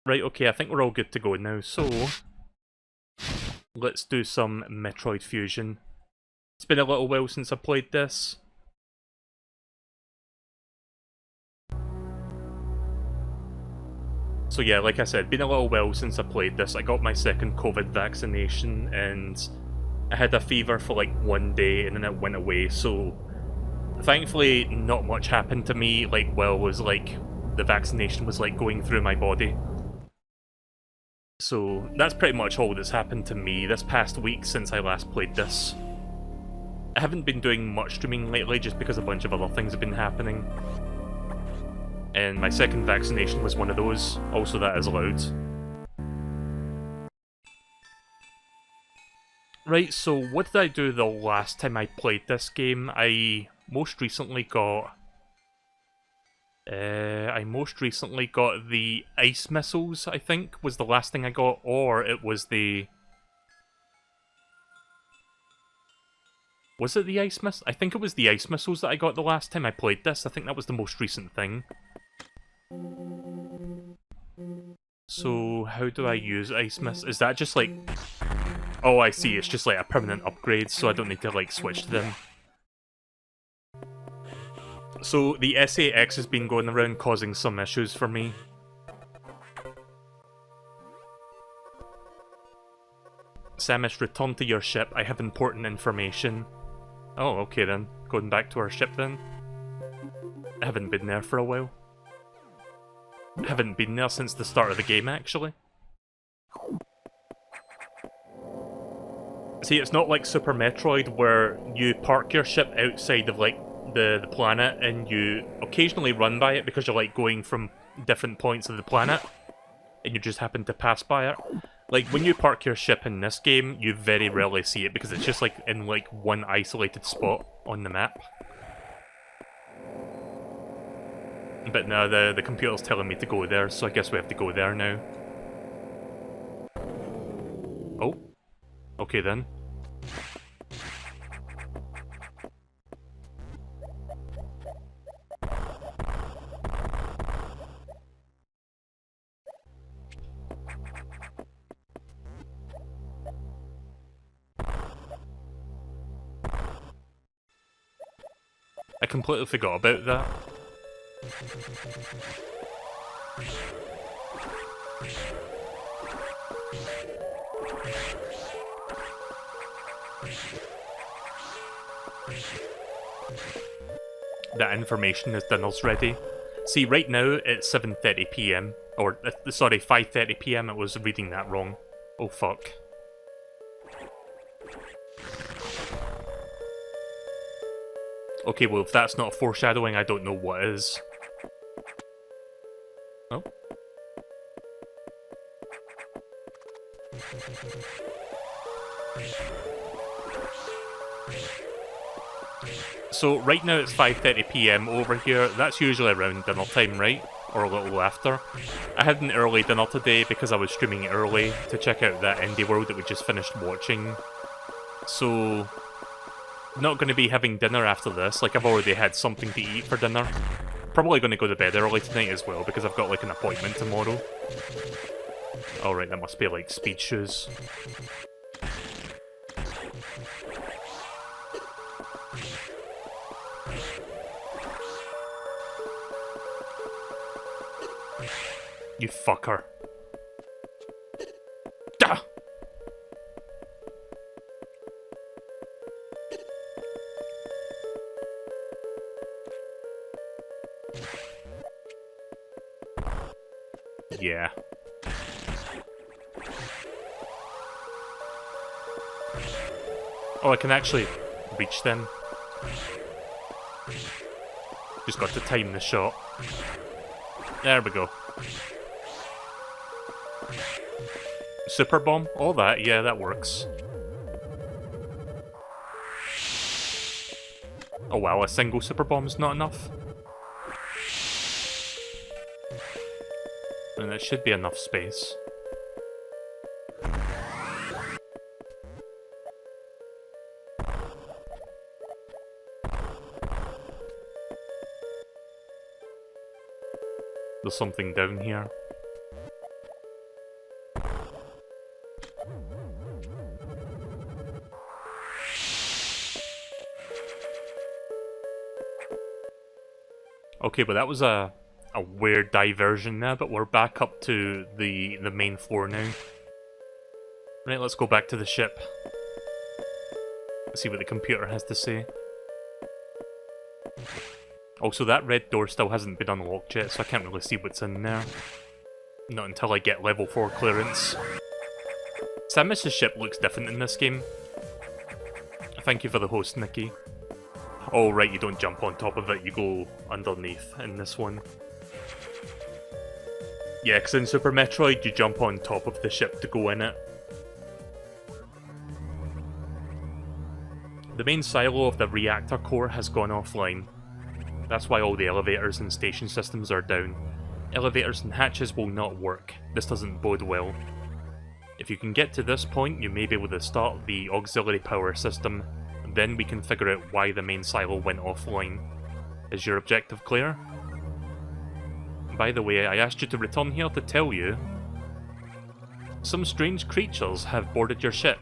Right, okay, I think we're all good to go now, so... let's do some Metroid Fusion. It's been a little while since I played this. So yeah, like I said, been a little while since I played this. I got my second COVID vaccination, and I had a fever for like 1 day, and then it went away, so... thankfully, not much happened to me, like, while was, like, the vaccination was, like, going through my body. So, that's pretty much all that's happened to me this past week since I last played this. I haven't been doing much streaming lately just because a bunch of other things have been happening. And my second vaccination was one of those, also that is allowed. Right, so what did I do the last time I played this game? I most recently got the ice missiles, I think, was the last thing I got, or it was the... was it the ice missiles? I think it was the ice missiles that I got the last time I played this. I think that was the most recent thing. So, how do I use ice missiles? Is that just like... oh, I see, it's just like a permanent upgrade, so I don't need to like switch to them. So, the S8X has been going around causing some issues for me. Samus, return to your ship. I have important information. Oh, okay then. Going back to our ship then. I haven't been there for a while. I haven't been there since the start of the game, actually. See, it's not like Super Metroid where you park your ship outside of, like, the planet, and you occasionally run by it because you're like going from different points of the planet and you just happen to pass by it. Like, when you park your ship in this game, you very rarely see it because it's just like in like one isolated spot on the map. But now the computer's telling me to go there, so I guess we have to go there now. Oh, okay then. I completely forgot about that. That information is dinner's ready. See, right now it's 7:30 PM. Or, sorry, 5:30 PM, I was reading that wrong. Oh fuck. Okay, well, if that's not foreshadowing, I don't know what is. Oh. So, right now it's 5:30 PM over here. That's usually around dinner time, right? Or a little after. I had an early dinner today because I was streaming early to check out that indie world that we just finished watching. So... not going to be having dinner after this, like I've already had something to eat for dinner. Probably going to go to bed early tonight as well, because I've got like an appointment tomorrow. Alright, that must be like speed shoes. You fucker. Duh! Yeah. Oh, I can actually reach them. Just got to time the shot. There we go. Super bomb? All that? Yeah, that works. Oh wow, a single super bomb's not enough? And it should be enough space. There's something down here. Okay, but that was a weird diversion there, but we're back up to the main floor now. Right, let's go back to the ship. Let's see what the computer has to say. Also, that red door still hasn't been unlocked yet, so I can't really see what's in there. Not until I get level 4 clearance. Samus's ship looks different in this game. Thank you for the host, Nikki. Oh, right, you don't jump on top of it, you go underneath in this one. Yeah, because in Super Metroid, you jump on top of the ship to go in it. The main silo of the reactor core has gone offline. That's why all the elevators and station systems are down. Elevators and hatches will not work. This doesn't bode well. If you can get to this point, you may be able to start the auxiliary power system. Then we can figure out why the main silo went offline. Is your objective clear? By the way, I asked you to return here to tell you. Some strange creatures have boarded your ship.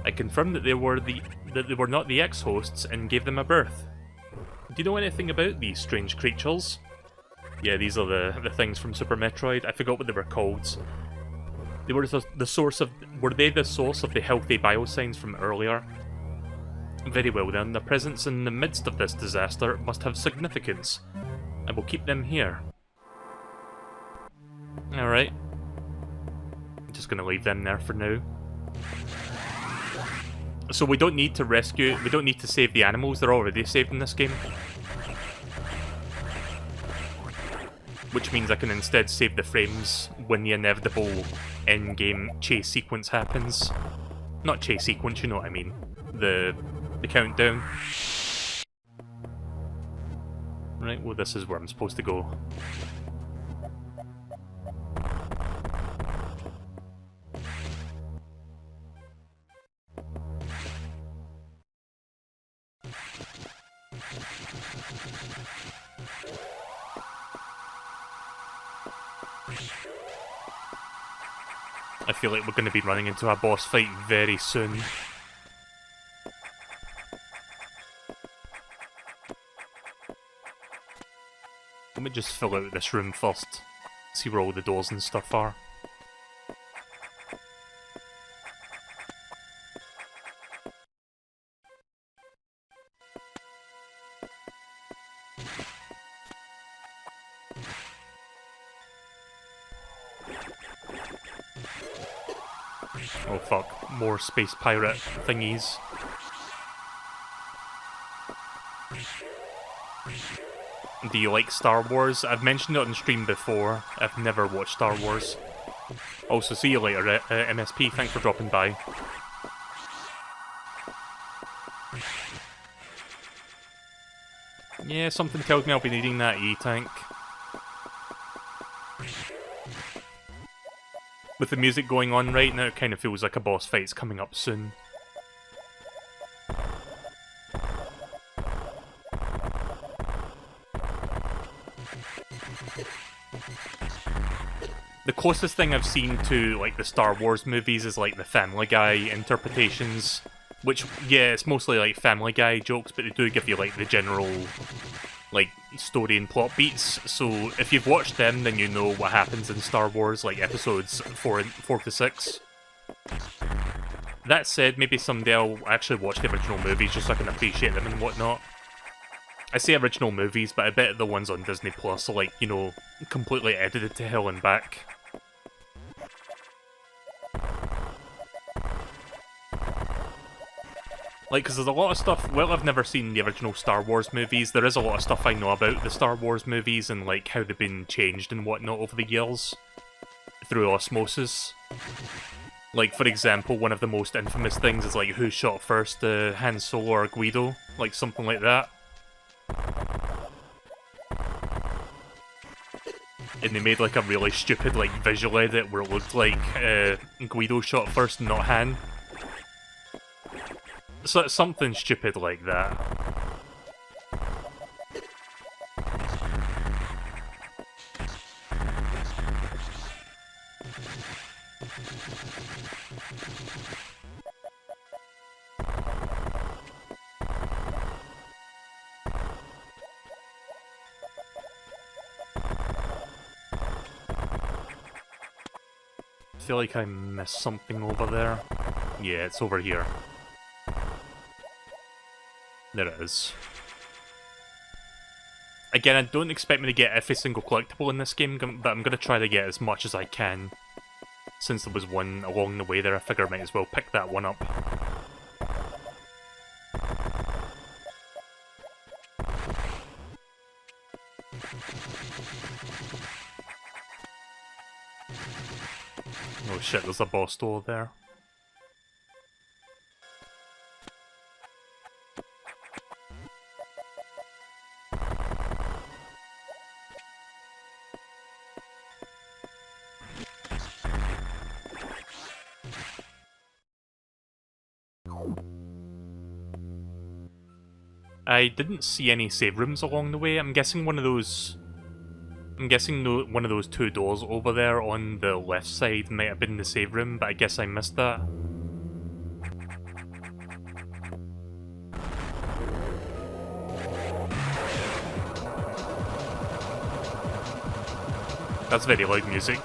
I confirmed that they were not the ex-hosts and gave them a berth. Do you know anything about these strange creatures? Yeah, these are the things from Super Metroid. I forgot what they were called. They were the source of... Were they the source of the healthy biosigns from earlier? Very well then, their presence in the midst of this disaster must have significance. I will keep them here. Alright. I'm just gonna leave them there for now. So we don't need to rescue... We don't need to save the animals, they're already saved in this game. Which means I can instead save the frames when the inevitable in-game chase sequence happens. Not chase sequence, you know what I mean. The countdown. Right, well this is where I'm supposed to go. I feel like we're going to be running into a boss fight very soon. Let me just fill out this room first. See where all the doors and stuff are. Oh fuck, more space pirate thingies. Do you like Star Wars? I've mentioned it on stream before. I've never watched Star Wars. Also, see you later, MSP. Thanks for dropping by. Yeah, something tells me I'll be needing that E-tank. With the music going on right now, it kind of feels like a boss fight's coming up soon. The closest thing I've seen to like the Star Wars movies is like the Family Guy interpretations, which, yeah, it's mostly like Family Guy jokes, but they do give you like the general like story and plot beats. So if you've watched them, then you know what happens in Star Wars, like episodes 4 to 6. That said, maybe someday I'll actually watch the original movies just so I can appreciate them and whatnot. I say original movies, but I bet the ones on Disney Plus are like, you know, completely edited to hell and back. Like, because there's a lot of stuff... Well, I've never seen the original Star Wars movies. There is a lot of stuff I know about the Star Wars movies and, like, how they've been changed and whatnot over the years. Through osmosis. Like, for example, one of the most infamous things is, like, who shot first, Han Solo or Guido? Like, something like that. And they made, like, a really stupid, like, visual edit where it looked like Guido shot first, not Han. So it's something stupid like that. feel like I missed something over there. Yeah, it's over here. There it is. Again, I don't expect me to get every single collectible in this game, but I'm going to try to get as much as I can. Since there was one along the way there, I figure I might as well pick that one up. Oh shit, there's a boss door there. I didn't see any save rooms along the way. I'm guessing one of those... one of those two doors over there on the left side might have been the save room, but I guess I missed that. That's very loud music.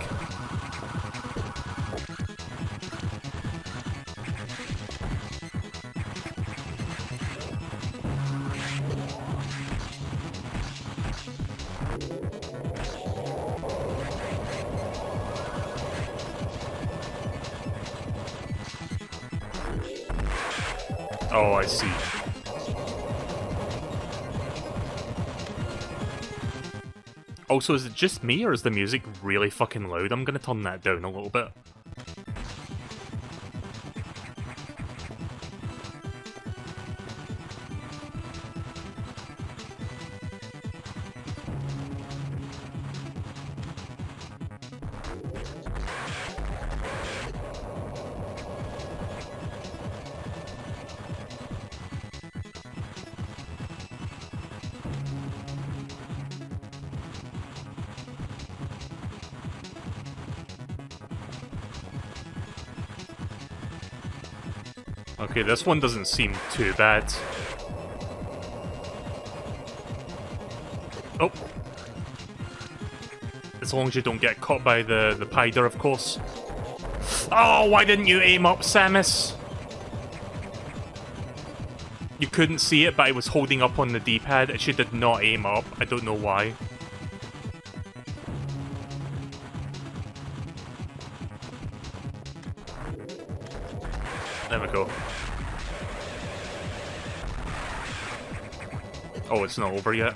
Oh, I see. Also, is it just me, or is the music really fucking loud? I'm gonna turn that down a little bit. Okay, this one doesn't seem too bad. Oh. As long as you don't get caught by the Pider, of course. Oh, why didn't you aim up, Samus? You couldn't see it, but I was holding up on the D-pad, and she did not aim up. I don't know why. There we go. Oh, it's not over yet.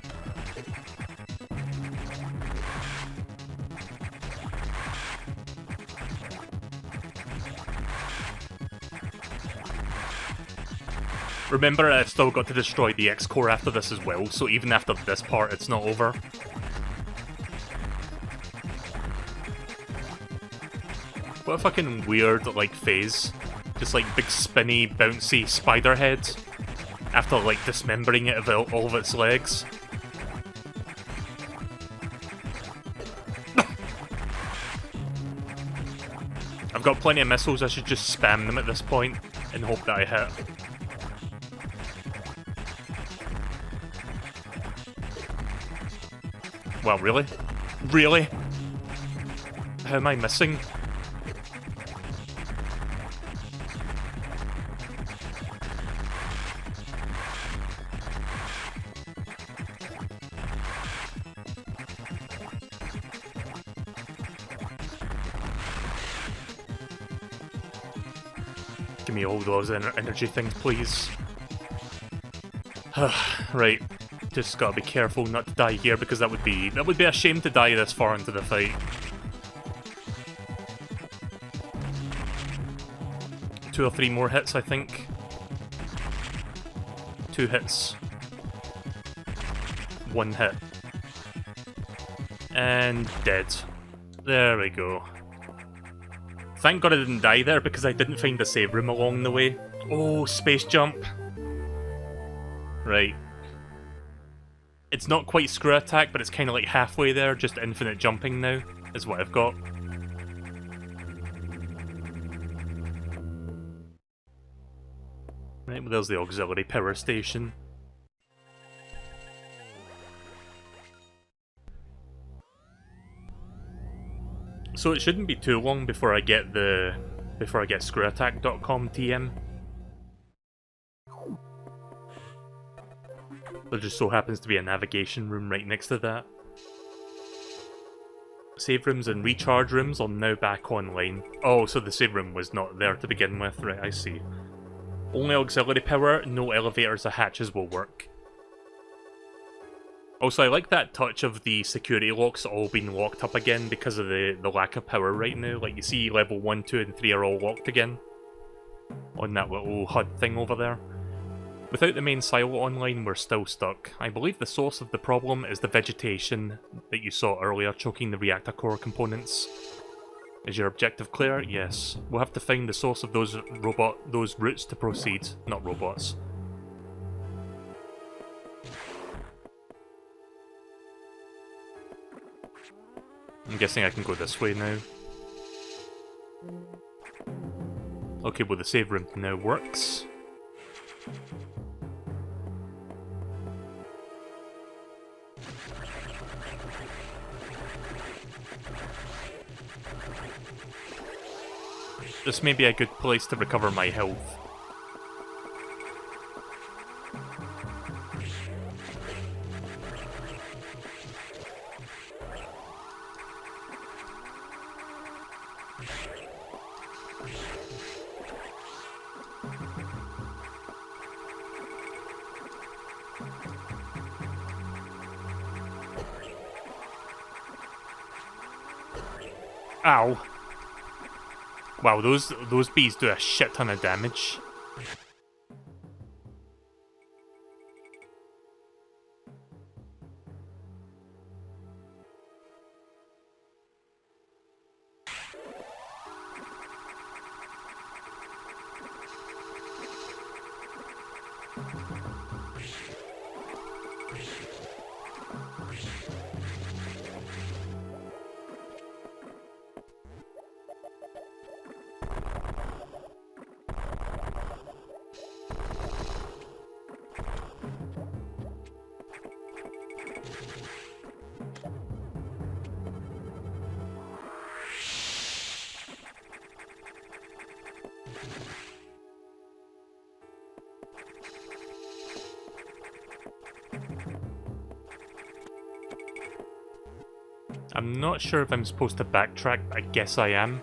Remember, I've still got to destroy the X-Core after this as well, so even after this part, it's not over. What a fucking weird, like, phase. Just, like, big spinny, bouncy spider head. After, like, dismembering it of all of its legs. I've got plenty of missiles, I should just spam them at this point, and hope that I hit. Well, really? Really? How am I missing? Give me all those energy things, please. Right. Just gotta be careful not to die here, because that would be a shame to die this far into the fight. Two or three more hits, I think. 2 hits. 1 hit. And dead. There we go. Thank God I didn't die there, because I didn't find a save room along the way. Oh, space jump. Right. It's not quite screw attack, but it's kind of like halfway there, just infinite jumping now, is what I've got. Right, well there's the auxiliary power station. So it shouldn't be too long before I get screwattack.com TM. There just so happens to be a navigation room right next to that. Save rooms and recharge rooms are now back online. Oh, so the save room was not there to begin with, right, I see. Only auxiliary power, no elevators or hatches will work. Also, I like that touch of the security locks all being locked up again because of the lack of power right now. Like, you see level 1, 2, and 3 are all locked again on that little HUD thing over there. Without the main silo online, we're still stuck. I believe the source of the problem is the vegetation that you saw earlier choking the reactor core components. Is your objective clear? Yes. We'll have to find the source of those roots to proceed, not robots. I'm guessing I can go this way now. Okay, well the save room now works. This may be a good place to recover my health. Ow. Wow, those bees do a shit ton of damage. I'm not sure if I'm supposed to backtrack, but I guess I am.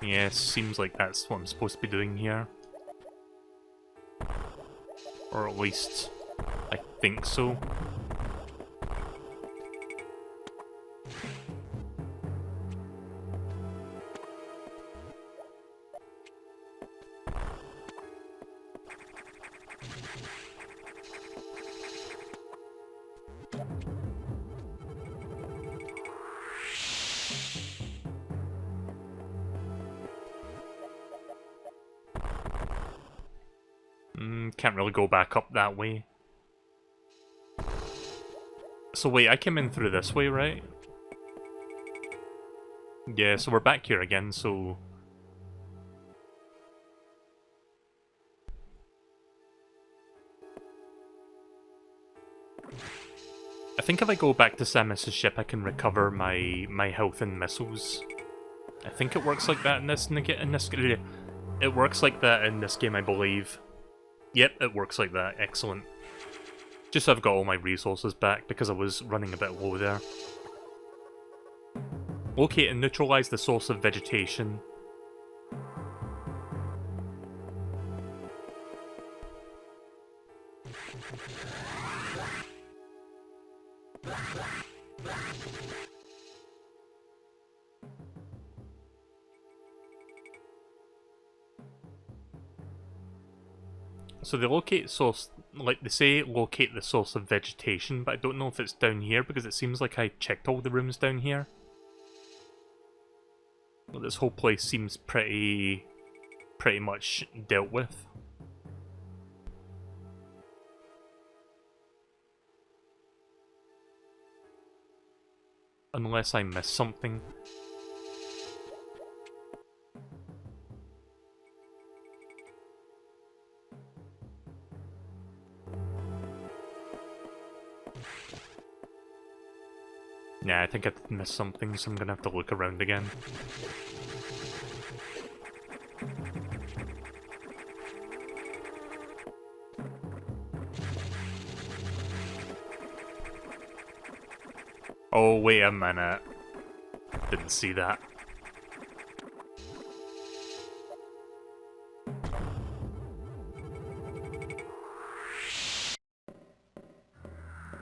Yeah, seems like that's what I'm supposed to be doing here. Or at least, I think so. Can't really go back up that way. So wait, I came in through this way, right? Yeah, so we're back here again, so... I think if I go back to Samus's ship, I can recover my health and missiles. I think it works like that in this it works like that in this game, I believe. Yep, it works like that. Excellent. Just so I've got all my resources back, because I was running a bit low there. Locate and neutralize the source of vegetation. So they locate source, like they say, locate the source of vegetation, but I don't know if it's down here because it seems like I checked all the rooms down here. Well, this whole place seems pretty much dealt with. Unless I missed something. Nah, I think I did miss something, so I'm gonna have to look around again. Oh, wait a minute. Didn't see that.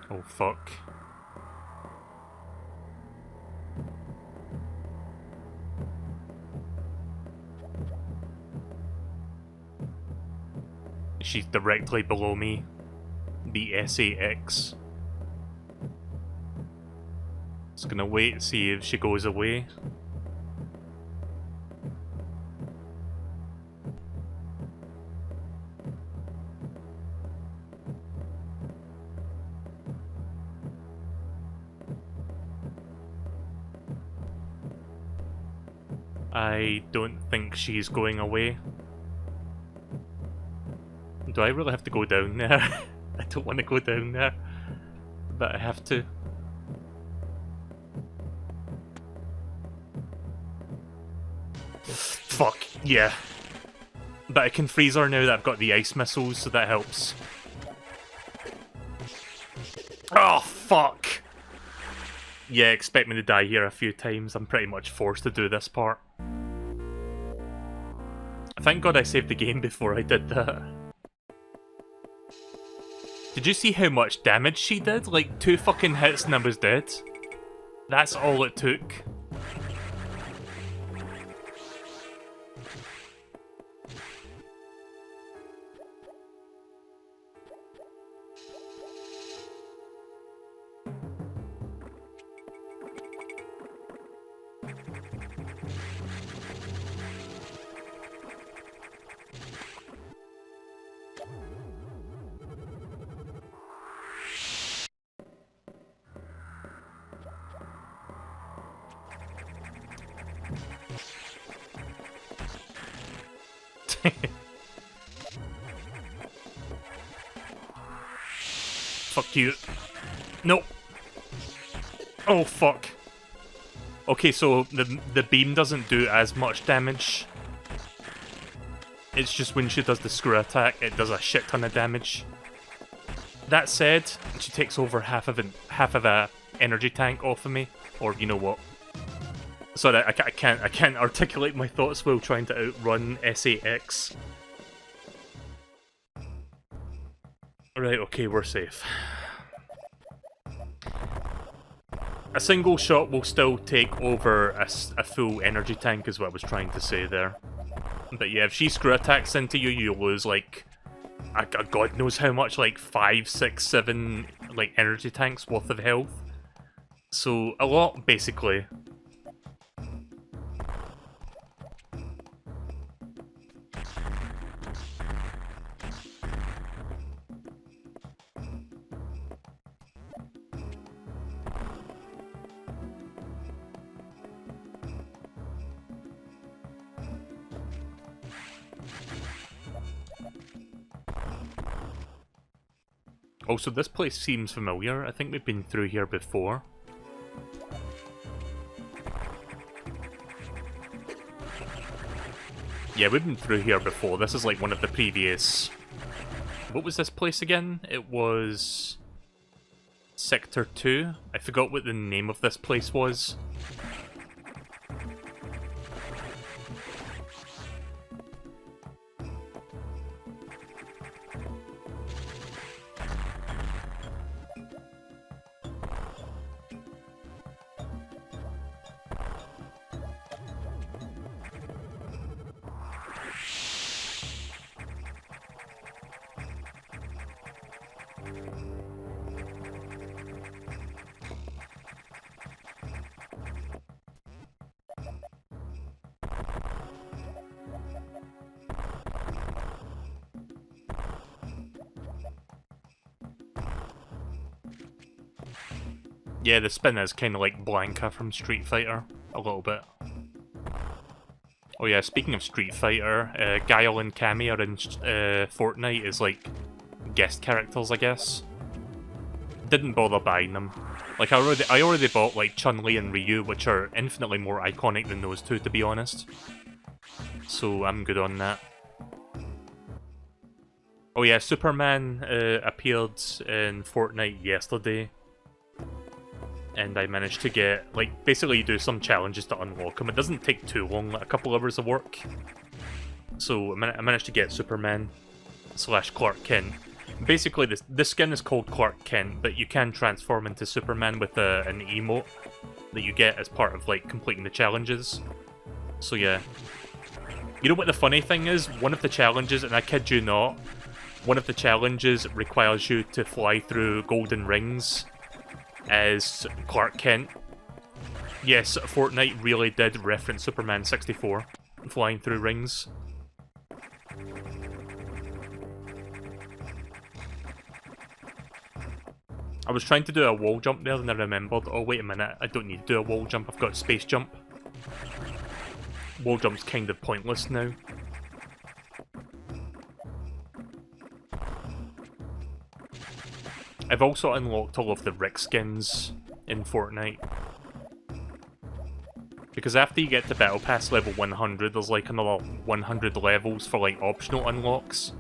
Oh, fuck. She's directly below me. The SAX. Just gonna wait and see if she goes away. I don't think she's going away. Do I really have to go down there? I don't want to go down there, but I have to. Fuck, yeah. But I can freeze her now that I've got the ice missiles, so that helps. Oh, fuck! Yeah, expect me to die here a few times. I'm pretty much forced to do this part. Thank God I saved the game before I did that. Did you see how much damage she did? Like, 2 fucking hits and I was dead. That's all it took. Fuck you. Nope. Oh, fuck. Okay, so the beam doesn't do as much damage. It's just when she does the screw attack, it does a shit ton of damage. That said, she takes over half of a energy tank off of me, or you know what? Sorry, I can't articulate my thoughts while trying to outrun SAX. Right, okay, we're safe. A single shot will still take over a full energy tank, is what I was trying to say there. But yeah, if she screw attacks into you, you lose like, God knows how much, like 5, 6, 7 like energy tanks worth of health. So a lot, basically. Also, this place seems familiar. I think we've been through here before. Yeah, we've been through here before. This is like one of the previous... What was this place again? It was... Sector 2? I forgot what the name of this place was. Yeah, the spin is kind of like Blanca from Street Fighter, a little bit. Oh yeah, speaking of Street Fighter, Guile and Cammy are in Fortnite as like guest characters, I guess. Didn't bother buying them. Like, I already bought, like, Chun-Li and Ryu, which are infinitely more iconic than those two, to be honest. So, I'm good on that. Oh yeah, Superman appeared in Fortnite yesterday. And I managed to get, like, basically you do some challenges to unlock him. It doesn't take too long, like a couple hours of work. So, I managed to get Superman / Clark Kent. Basically, this skin is called Clark Kent, but you can transform into Superman with an emote that you get as part of, like, completing the challenges. So yeah. You know what the funny thing is? One of the challenges, and I kid you not, one of the challenges requires you to fly through golden rings as Clark Kent. Yes, Fortnite really did reference Superman 64, flying through rings. I was trying to do a wall jump there and I remembered, oh wait a minute, I don't need to do a wall jump, I've got space jump. Wall jump's kind of pointless now. I've also unlocked all of the Rick skins in Fortnite. Because after you get to Battle Pass level 100, there's like another 100 levels for like optional unlocks.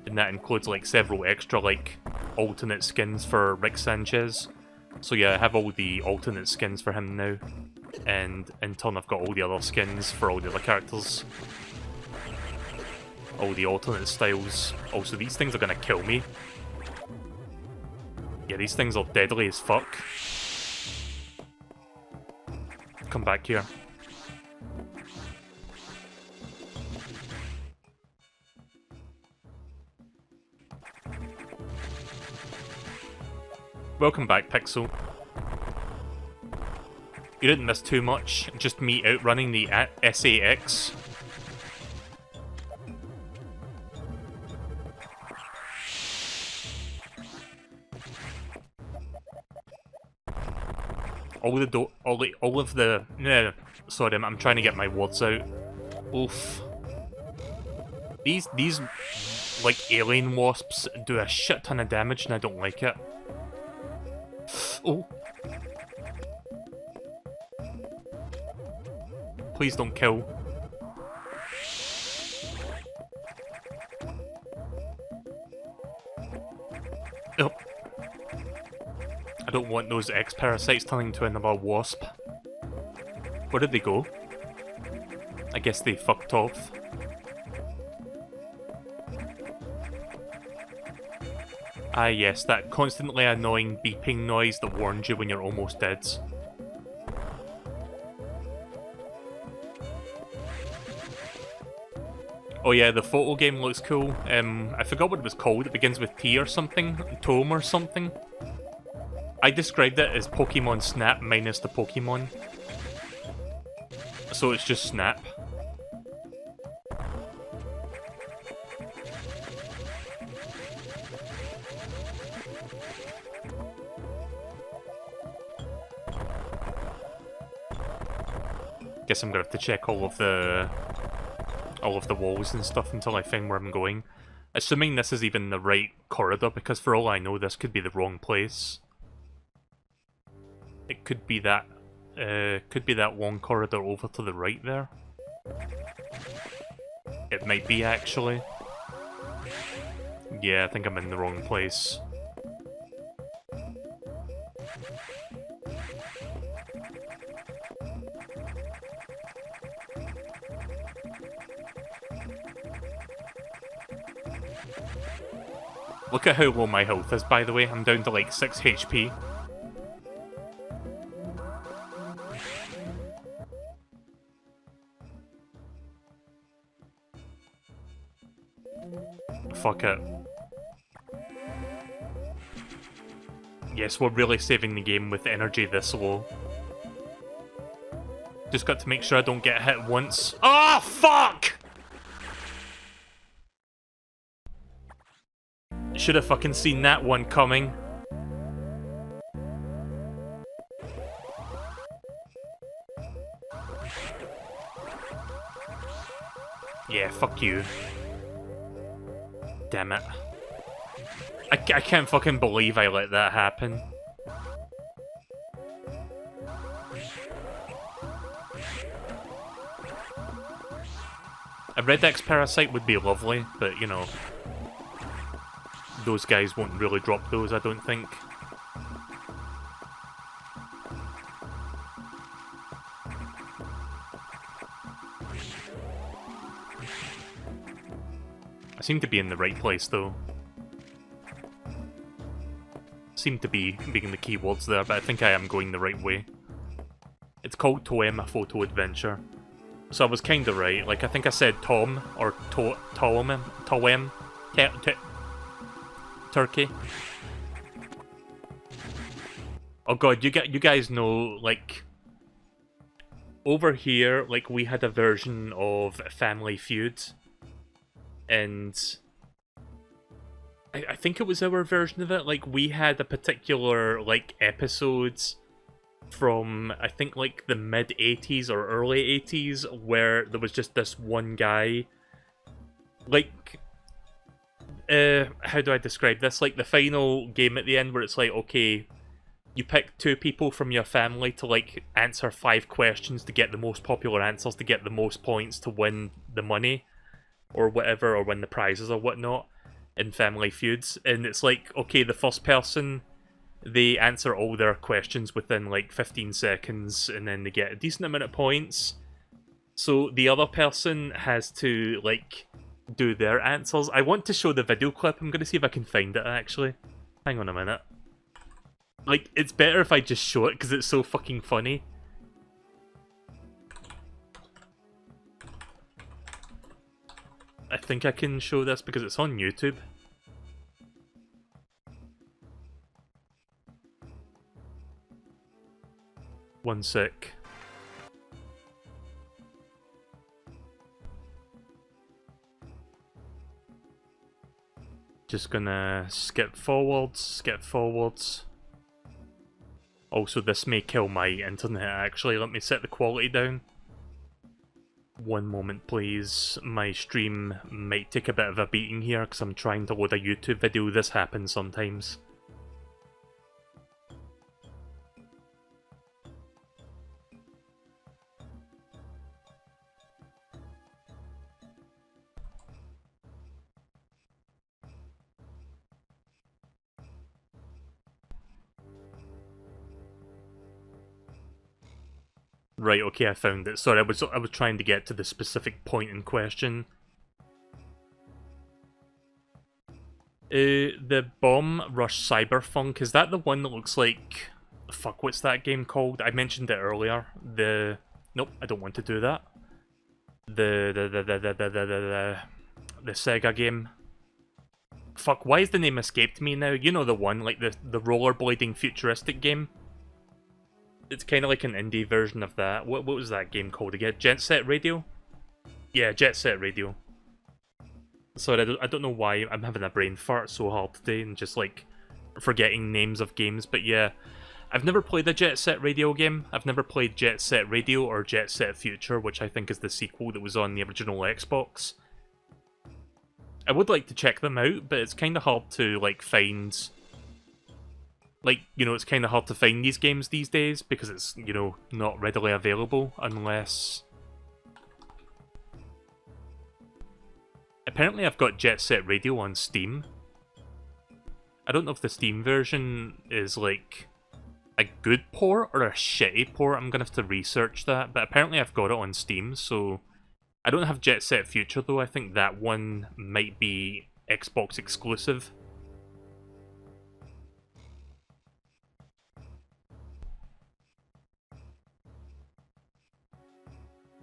And that includes like several extra like alternate skins for Rick Sanchez. So yeah, I have all the alternate skins for him now. And in turn I've got all the other skins for all the other characters. All the alternate styles. Also, these things are gonna kill me. Yeah, these things are deadly as fuck. Come back here. Welcome back, Pixel. You didn't miss too much, just me outrunning the SAX. All of the... No, sorry, I'm trying to get my words out. Oof. These, like, alien wasps do a shit ton of damage and I don't like it. Oh. Please don't kill. Oh. I don't want those X-parasites turning into another wasp. Where did they go? I guess they fucked off. Ah yes, that constantly annoying beeping noise that warns you when you're almost dead. Oh yeah, the photo game looks cool. I forgot what it was called. It begins with T or something? Tome or something? I described it as Pokemon Snap minus the Pokemon. So it's just Snap. Guess I'm gonna have to check all of the walls and stuff until I find where I'm going. Assuming this is even the right corridor, because for all I know this could be the wrong place. It could be that long corridor over to the right there. It might be, actually. Yeah, I think I'm in the wrong place. Look at how low my health is, by the way. I'm down to like 6 HP. Fuck it. Yes, we're really saving the game with energy this low. Just got to make sure I don't get hit once. Oh, fuck! Should have fucking seen that one coming. Yeah, fuck you. Damn it. I can't fucking believe I let that happen. A Red X Parasite would be lovely, but, you know, those guys won't really drop those, I don't think. I seem to be in the right place, though. Seem to be being the keywords there, but I think I am going the right way. It's called Toem, a photo adventure. So I was kinda right. Like, I think I said Tom, or Toem, Turkey. Oh god, you guys know, like, over here, like, we had a version of Family Feud, and I think it was our version of it. Like, we had a particular, like, episodes from, I think, like, the mid-80s or early 80s, where there was just this one guy, like, how do I describe this? Like, the final game at the end where it's like, okay, you pick 2 people from your family to, like, answer 5 questions to get the most popular answers, to get the most points to win the money, or whatever, or win the prizes or whatnot, in Family Feuds. And it's like, okay, the first person, they answer all their questions within, like, 15 seconds, and then they get a decent amount of points. So the other person has to, like, do their answers. I want to show the video clip. I'm gonna see if I can find it, actually. Hang on a minute. Like, it's better if I just show it, because it's so fucking funny. I think I can show this because it's on YouTube. One sec. Just gonna skip forwards, skip forwards. Also, this may kill my internet, actually. Let me set the quality down. One moment, please. My stream might take a bit of a beating here, because I'm trying to load a YouTube video. This happens sometimes. Right, okay, I found it. Sorry, I was trying to get to the specific point in question. The Bomb Rush Cyberfunk, is that the one that looks like... Fuck, what's that game called? I mentioned it earlier. Nope, I don't want to do that. The Sega game. Fuck, why has the name escaped me now? You know the one, like the rollerblading futuristic game? It's kind of like an indie version of that. What was that game called again? Jet Set Radio? Yeah, Jet Set Radio. Sorry, I don't know why I'm having a brain fart so hard today and just, like, forgetting names of games, but yeah. I've never played a Jet Set Radio game. I've never played Jet Set Radio or Jet Set Future, which I think is the sequel that was on the original Xbox. I would like to check them out, but it's kind of hard to, like, find... Like, you know, it's kind of hard to find these games these days because it's, you know, not readily available unless... Apparently I've got Jet Set Radio on Steam. I don't know if the Steam version is, like, a good port or a shitty port. I'm gonna have to research that, but apparently I've got it on Steam, so... I don't have Jet Set Future, though. I think that one might be Xbox exclusive.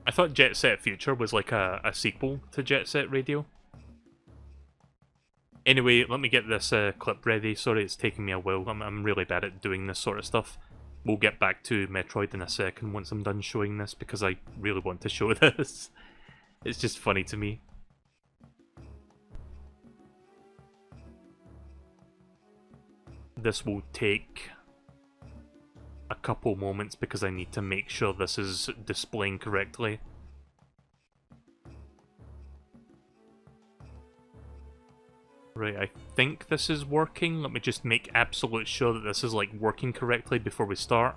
I thought Jet Set Future was like a sequel to Jet Set Radio. Anyway, let me get this clip ready. Sorry it's taking me a while. I'm really bad at doing this sort of stuff. We'll get back to Metroid in a second once I'm done showing this, because I really want to show this. It's just funny to me. This will take a couple moments because I need to make sure this is displaying correctly. Right, I think this is working. Let me just make absolute sure that this is, like, working correctly before we start.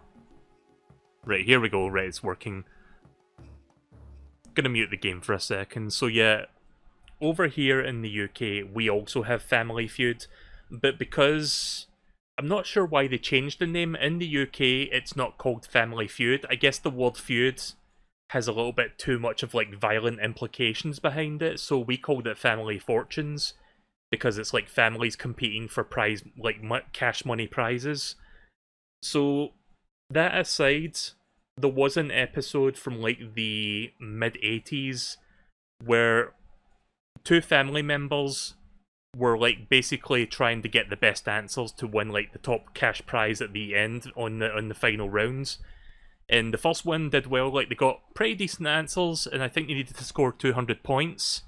Right, here we go. Right, it's working. gonna mute the game for a second. So yeah, over here in the UK, we also have Family Feud, but because I'm not sure why they changed the name in the UK, it's not called Family Feud. I guess the word feud has a little bit too much of like violent implications behind it, so we called it Family Fortunes because it's like families competing for prize, like cash money prizes. So that aside, there was an episode from like the mid-80s where two family members were like basically trying to get the best answers to win like the top cash prize at the end on the final rounds. And the first one did well, like they got pretty decent answers, and I think they needed to score 200 points.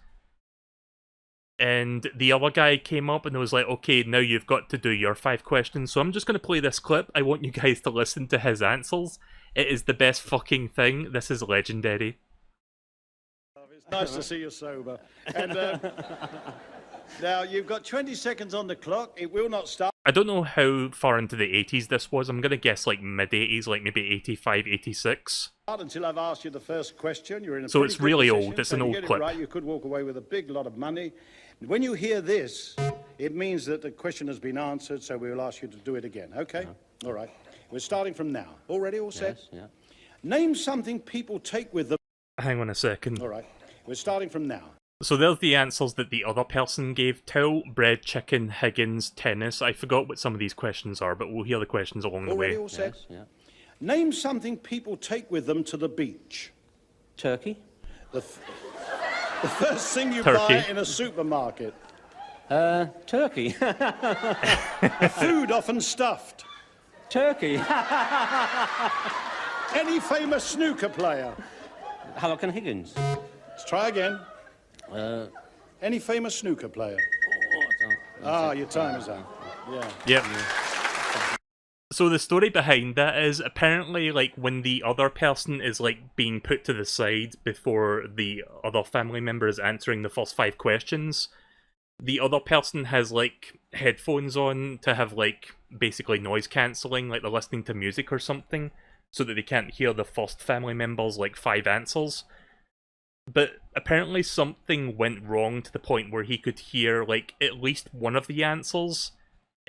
And the other guy came up and was like, okay, now you've got to do your 5 questions. So I'm just going to play this clip. I want you guys to listen to his answers. It is the best fucking thing. This is legendary. It's nice to see you sober. And now you've got 20 seconds on the clock. It will not start. I don't know how far into the 80s this was. I'm going to guess like mid-80s, like maybe 85, 86. Until I've asked you the first question. You're in a so it's really old. It's an old clip. Right, you could walk away with a big lot of money. When you hear this, it means that the question has been answered, so we will ask you to do it again. Okay? All right. We're starting from now. All ready? All set? Yes, yeah. Name something people take with them. Hang on a second. All right. We're starting from now. So there's the answers that the other person gave. Till, bread, chicken, Higgins, tennis. I forgot what some of these questions are, but we'll hear the questions along the All ready? way. All set? Yes, yeah. Name something people take with them to the beach. Turkey. The first thing you Turkey. buy in a supermarket. Turkey. Food often stuffed. Turkey. Any famous snooker player. Hallock and Higgins. Let's try again. Any famous snooker player. Your time is up. Yeah. Yep. So the story behind that is apparently like when the other person is like being put to the side before the other family member is answering the first 5 questions, the other person has like headphones on to have like basically noise cancelling, like they're listening to music or something, so that they can't hear the first family member's like 5 answers. But apparently something went wrong to the point where he could hear like at least one of the answers,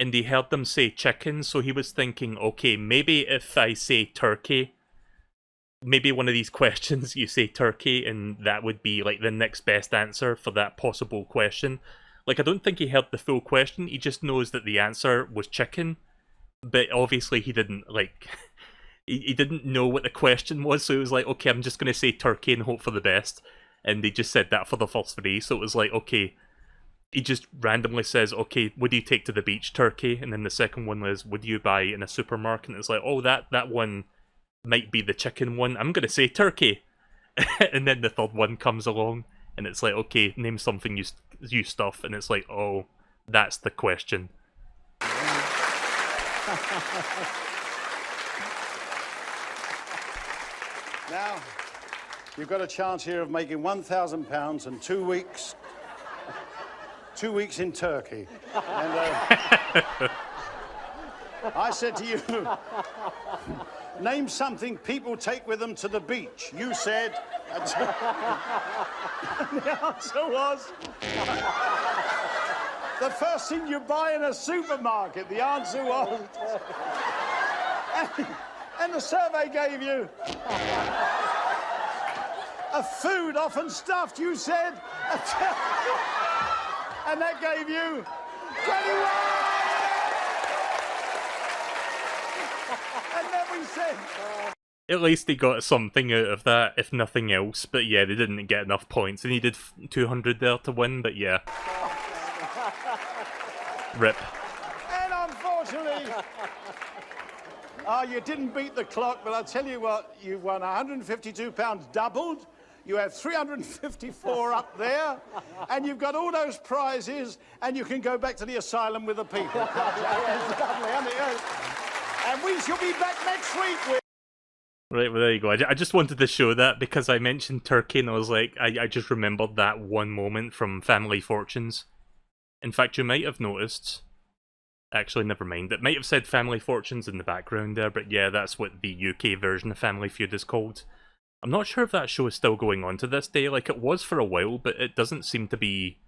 and he heard them say chicken, so he was thinking, okay, maybe if I say turkey, maybe one of these questions you say turkey, and that would be like the next best answer for that possible question. Like, I don't think he heard the full question, he just knows that the answer was chicken, but obviously he didn't, like, he didn't know what the question was, so he was like, okay, I'm just going to say turkey and hope for the best, and they just said that for the first 3, so it was like, okay, he just randomly says, okay, would you take to the beach, turkey? And then the second one was, would you buy in a supermarket? And it's like, oh, that one might be the chicken one. I'm going to say turkey. And then the third one comes along, and it's like, okay, name something you stuff. And it's like, oh, that's the question. Now, you've got a chance here of making £1,000 and 2 weeks. 2 weeks in Turkey. And I said to you, name something people take with them to the beach. You said, the answer was, the first thing you buy in a supermarket. The answer was, and the survey gave you, a food often stuffed, you said. And that gave you 21! And then we said... At least he got something out of that, if nothing else. But yeah, they didn't get enough points. They needed 200 there to win, but yeah. Rip. And unfortunately... you didn't beat the clock, but I'll tell you what, you've won £152 doubled. You have 354 up there, and you've got all those prizes, and you can go back to the asylum with the people. It's lovely, isn't it? And we shall be back next week with... Right, well there you go. I just wanted to show that because I mentioned Turkey, and I was like, I just remembered that one moment from Family Fortunes. In fact, you might have noticed... Actually, never mind. It might have said Family Fortunes in the background there, but yeah, that's what the UK version of Family Feud is called. I'm not sure if that show is still going on to this day. Like, it was for a while, but it doesn't seem to be...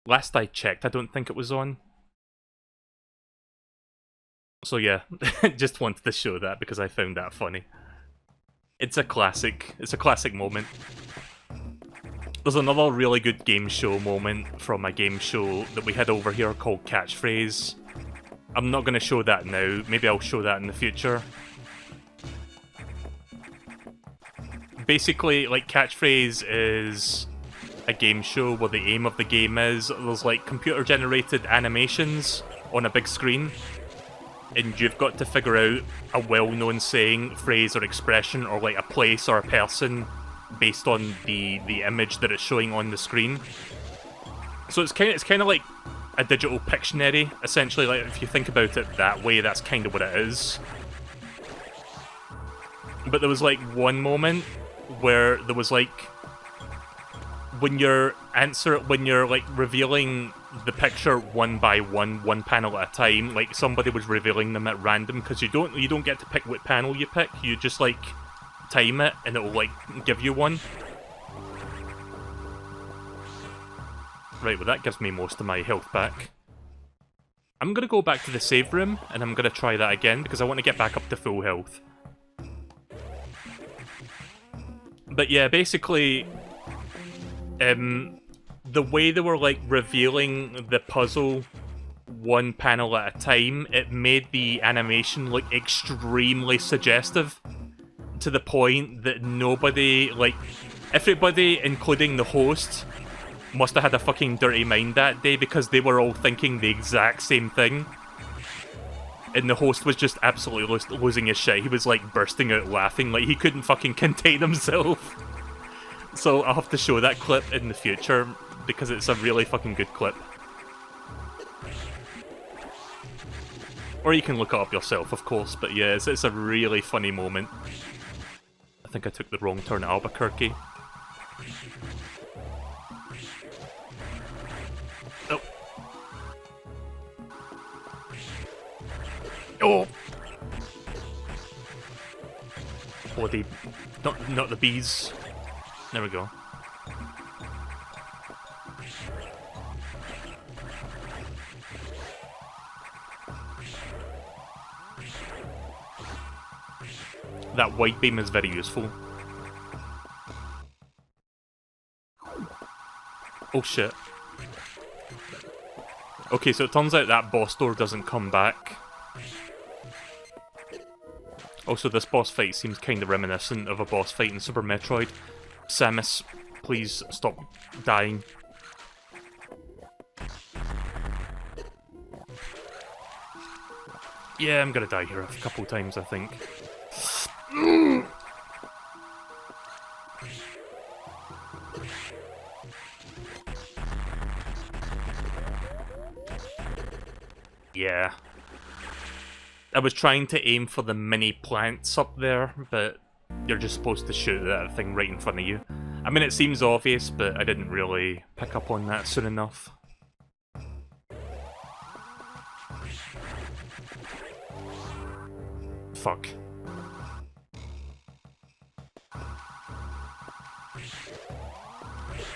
Last I checked, I don't think it was on. So yeah, just wanted to show that because I found that funny. It's a classic. It's a classic moment. There's another really good game show moment from a game show that we had over here called Catchphrase. I'm not going to show that now. Maybe I'll show that in the future. Basically, like, Catchphrase is a game show where the aim of the game is there's, like, computer-generated animations on a big screen, and you've got to figure out a well-known saying, phrase, or expression, or, like, a place or a person based on the image that it's showing on the screen. So it's kind of like a digital Pictionary, essentially. Like, if you think about it that way, that's kind of what it is. But there was, like, one moment where there was, like, when you're like revealing the picture one by one panel at a time, like somebody was revealing them at random, because you don't get to pick what panel you pick. You just, like, time it and it'll, like, give you one. Right, well, that gives me most of my health back. I'm gonna go back to the save room and I'm gonna try that again because I want to get back up to full health. But yeah, basically, the way they were, like, revealing the puzzle one panel at a time, it made the animation look extremely suggestive, to the point that nobody, like, everybody, including the host, must have had a fucking dirty mind that day, because they were all thinking the exact same thing. And the host was just absolutely losing his shit. He was, like, bursting out laughing, like he couldn't fucking contain himself. So I'll have to show that clip in the future, because it's a really fucking good clip. Or you can look it up yourself, of course, but yeah, it's a really funny moment. I think I took the wrong turn at Albuquerque. Oh. Oh! Bloody... Not the bees. There we go. That white beam is very useful. Oh shit. Okay, so it turns out that boss door doesn't come back. Also, this boss fight seems kind of reminiscent of a boss fight in Super Metroid. Samus, please stop dying. Yeah, I'm gonna die here a couple times, I think. Yeah. I was trying to aim for the mini plants up there, but you're just supposed to shoot that thing right in front of you. I mean, it seems obvious, but I didn't really pick up on that soon enough. Fuck.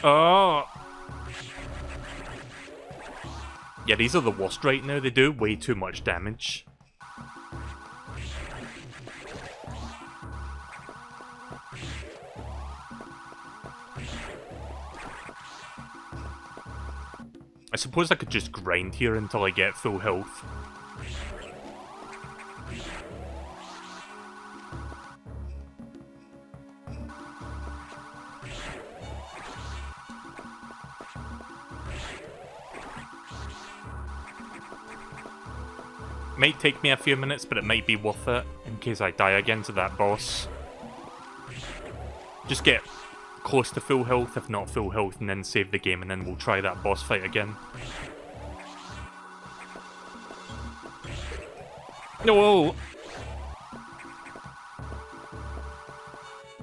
Oh! Yeah, these are the worst right now. They do way too much damage. I suppose I could just grind here until I get full health. Might take me a few minutes, but it might be worth it in case I die again to that boss. Just get close to full health, if not full health, and then save the game, and then we'll try that boss fight again. No!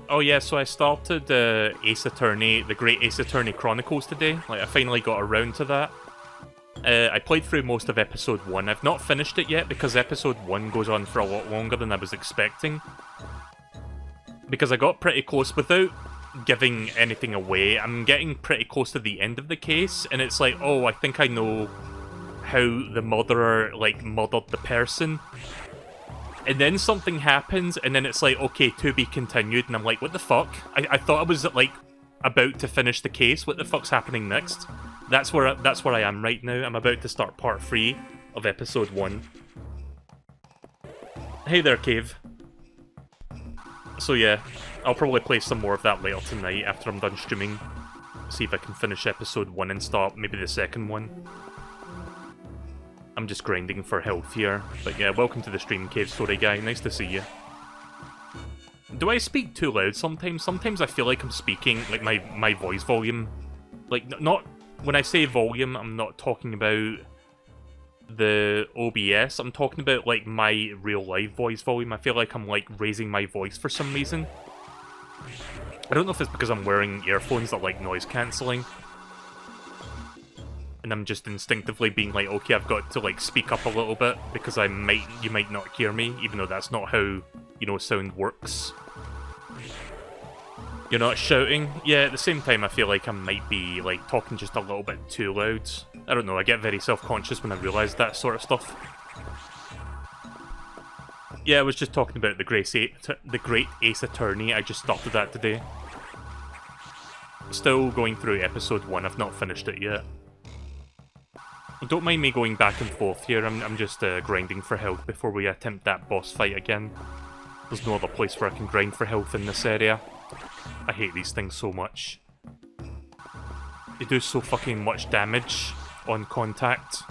Oh yeah, so I started Ace Attorney, the Great Ace Attorney Chronicles today. Like, I finally got around to that. I played through most of Episode 1. I've not finished it yet, because Episode 1 goes on for a lot longer than I was expecting. because I got pretty close without giving anything away. I'm getting pretty close to the end of the case, and it's like, oh, I think I know how the murderer, like, murdered the person. And then something happens, and then it's like, okay, to be continued, and I'm like, what the fuck? I thought I was, like, about to finish the case. What the fuck's happening next? That's where I am right now. I'm about to start part 3 of episode 1. Hey there, Cave. So yeah, I'll probably play some more of that later tonight after I'm done streaming. See if I can finish episode 1 and start maybe the second one. I'm just grinding for health here. But yeah, welcome to the stream, Cave Story Guy. Nice to see you. Do I speak too loud sometimes? Sometimes I feel like I'm speaking, like, my voice volume. Like, not... When I say volume, I'm not talking about the OBS. I'm talking about, like, my real-life voice volume. I feel like I'm, like, raising my voice for some reason. I don't know if it's because I'm wearing earphones that, like, noise-cancelling. And I'm just instinctively being like, okay, I've got to, like, speak up a little bit, because you might not hear me, even though that's not how, you know, sound works. You're not shouting? Yeah, at the same time, I feel like I might be, like, talking just a little bit too loud. I don't know, I get very self-conscious when I realise that sort of stuff. Yeah, I was just talking about the Great Ace Attorney. I just started that today. Still going through episode 1, I've not finished it yet. Don't mind me going back and forth here, I'm just grinding for health before we attempt that boss fight again. There's no other place where I can grind for health in this area. I hate these things so much. They do so fucking much damage on contact.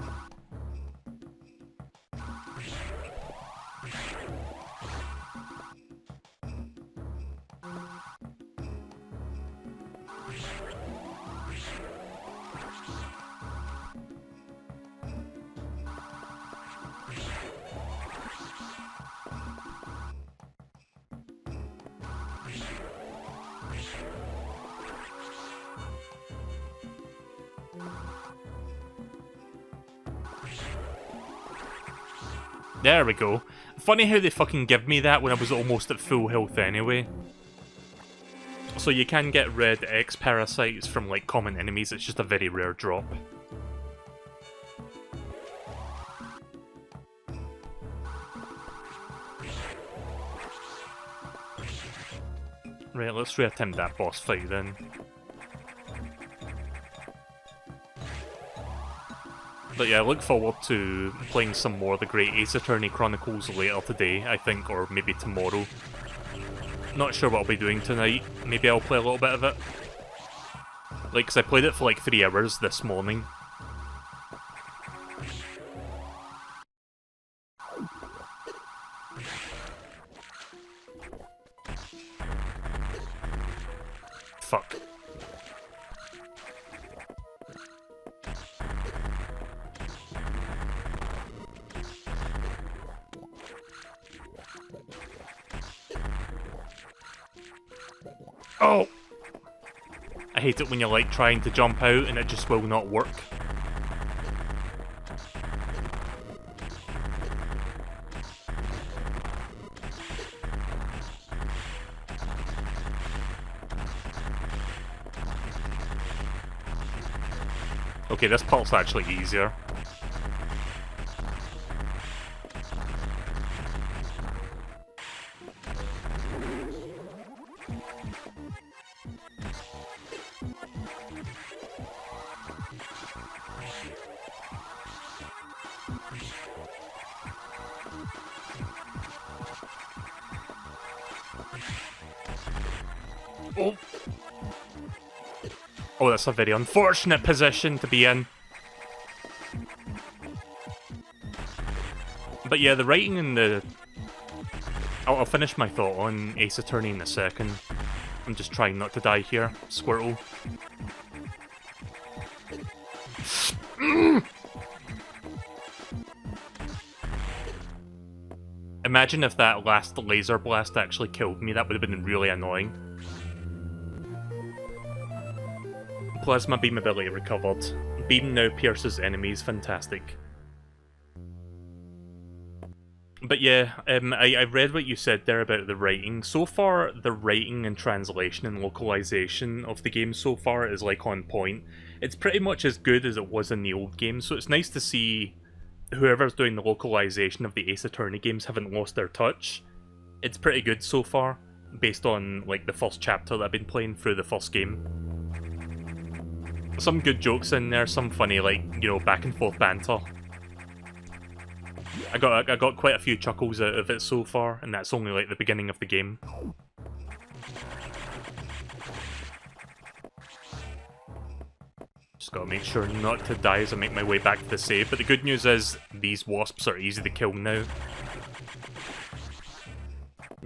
There we go. Funny how they fucking give me that when I was almost at full health anyway. So you can get red X parasites from, like, common enemies, it's just a very rare drop. Right, let's reattempt that boss fight then. But yeah, I look forward to playing some more of the Great Ace Attorney Chronicles later today, I think, or maybe tomorrow. Not sure what I'll be doing tonight. Maybe I'll play a little bit of it. Like, 'cause I played it for like 3 hours this morning. Fuck. Oh! I hate it when you're, like, trying to jump out and it just will not work. Okay, this part's actually easier. Oh. Oh, that's a very unfortunate position to be in. But yeah, the writing in the... I'll finish my thought on Ace Attorney in a second. I'm just trying not to die here, Squirtle. Imagine if that last laser blast actually killed me, that would have been really annoying. Plasma beam ability recovered. Beam now pierces enemies, fantastic. But yeah, I read what you said there about the writing. So far, the writing and translation and localization of the game so far is like on point. It's pretty much as good as it was in the old game, so it's nice to see whoever's doing the localization of the Ace Attorney games haven't lost their touch. It's pretty good so far, based on like the first chapter that I've been playing through the first game. Some good jokes in there, some funny, like, you know, back and forth banter. I got quite a few chuckles out of it so far, and that's only like the beginning of the game. Just gotta make sure not to die as I make my way back to the save, but the good news is these wasps are easy to kill now.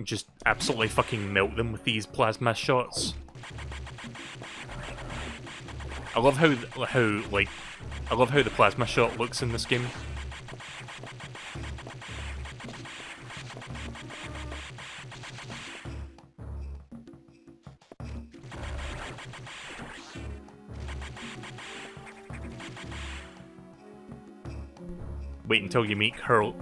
Just absolutely fucking melt them with these plasma shots. I love how the plasma shot looks in this game. Wait until you meet Herlock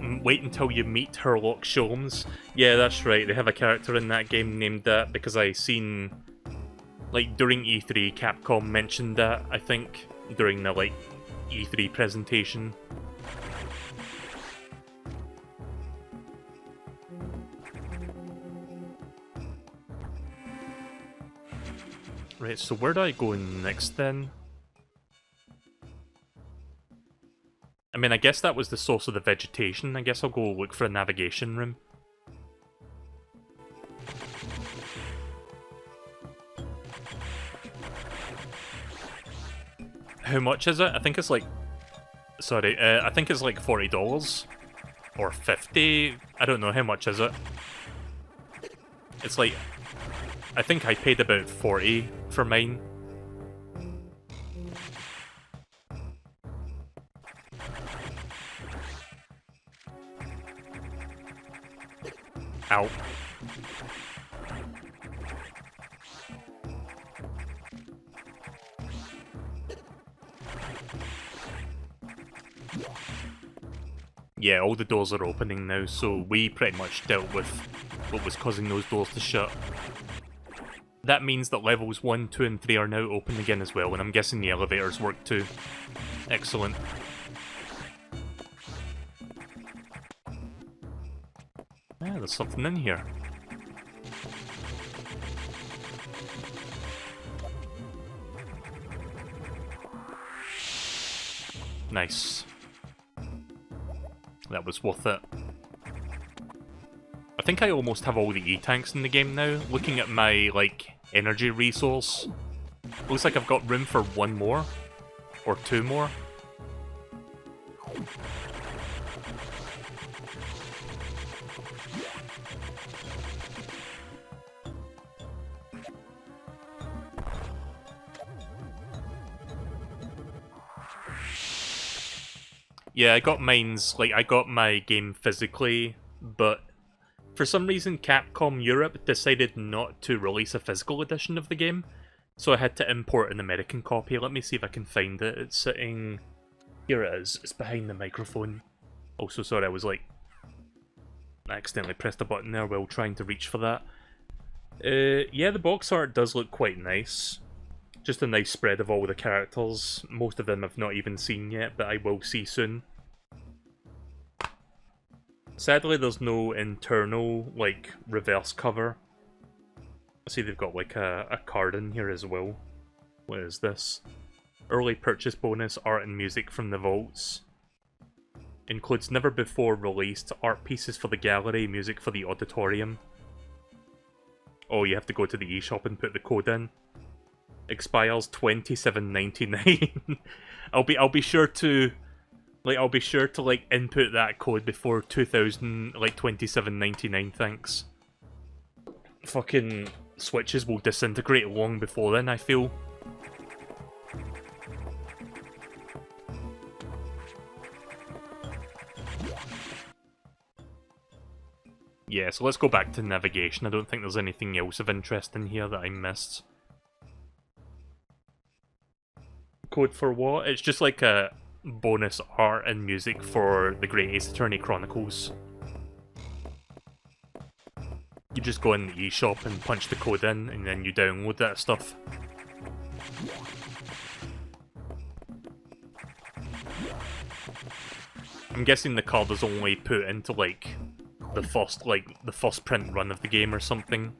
Sholmes. Yeah, that's right. They have a character in that game named that because I seen, like, during E3, Capcom mentioned that, I think, during the, like, E3 presentation. Right, so where do I go next then? I mean, I guess that was the source of the vegetation. I guess I'll go look for a navigation room. How much is it? I think it's like... Sorry, I think it's like $40. Or $50. I don't know, how much is it? It's like... I think I paid about $40 for mine. Ow. Yeah, all the doors are opening now, so we pretty much dealt with what was causing those doors to shut. That means that levels 1, 2, and 3 are now open again as well, and I'm guessing the elevators work too. Excellent. Yeah, there's something in here. Nice. That was worth it. I think I almost have all the E-tanks in the game now. Looking at my, like, energy resource, looks like I've got room for one more. Or two more. Yeah, I got mine's, like, I got my game physically, but for some reason Capcom Europe decided not to release a physical edition of the game, so I had to import an American copy. Let me see if I can find it. It's sitting... Here it is. It's behind the microphone. Also, sorry, I was like... I accidentally pressed a button there while trying to reach for that. Yeah, the box art does look quite nice. Just a nice spread of all the characters. Most of them I've not even seen yet, but I will see soon. Sadly, there's no internal, like, reverse cover. I see they've got, like, a card in here as well. What is this? Early purchase bonus, art and music from the vaults. Includes never before released art pieces for the gallery, music for the auditorium. Oh, you have to go to the eShop and put the code in. Expires $27.99. I'll be sure to like input that code before 27.99. Thanks. Fucking switches will disintegrate long before then, I feel. Yeah, so let's go back to navigation. I don't think there's anything else of interest in here that I missed. Code for what? It's just like a bonus art and music for the Great Ace Attorney Chronicles. You just go in the eShop and punch the code in, and then you download that stuff. I'm guessing the card is only put into, like, the first print run of the game or something.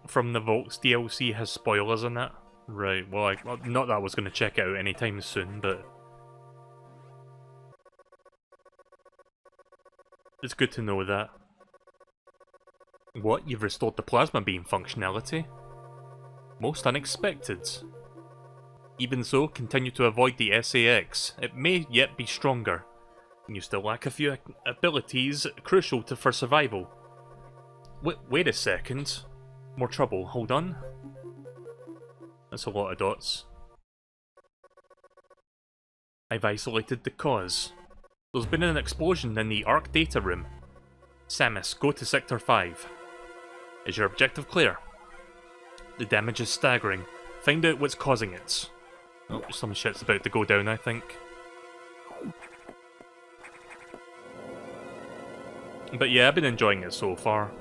From the Volks DLC has spoilers in it. Right, well, not that I was going to check it out anytime soon, but it's good to know that. What? You've restored the plasma beam functionality? Most unexpected. Even so, continue to avoid the SAX. It may yet be stronger. You still lack a few abilities crucial for survival. Wait a second. More trouble, hold on. That's a lot of dots. I've isolated the cause. There's been an explosion in the ARC data room. Samus, go to Sector 5. Is your objective clear? The damage is staggering. Find out what's causing it. Oh, some shit's about to go down, I think. But yeah, I've been enjoying it so far.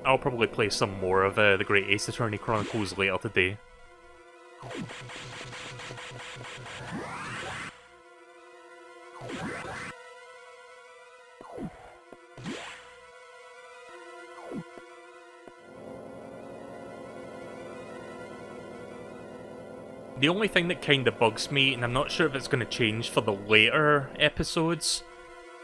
I'll probably play some more of the Great Ace Attorney Chronicles later today. The only thing that kinda bugs me, and I'm not sure if it's gonna change for the later episodes,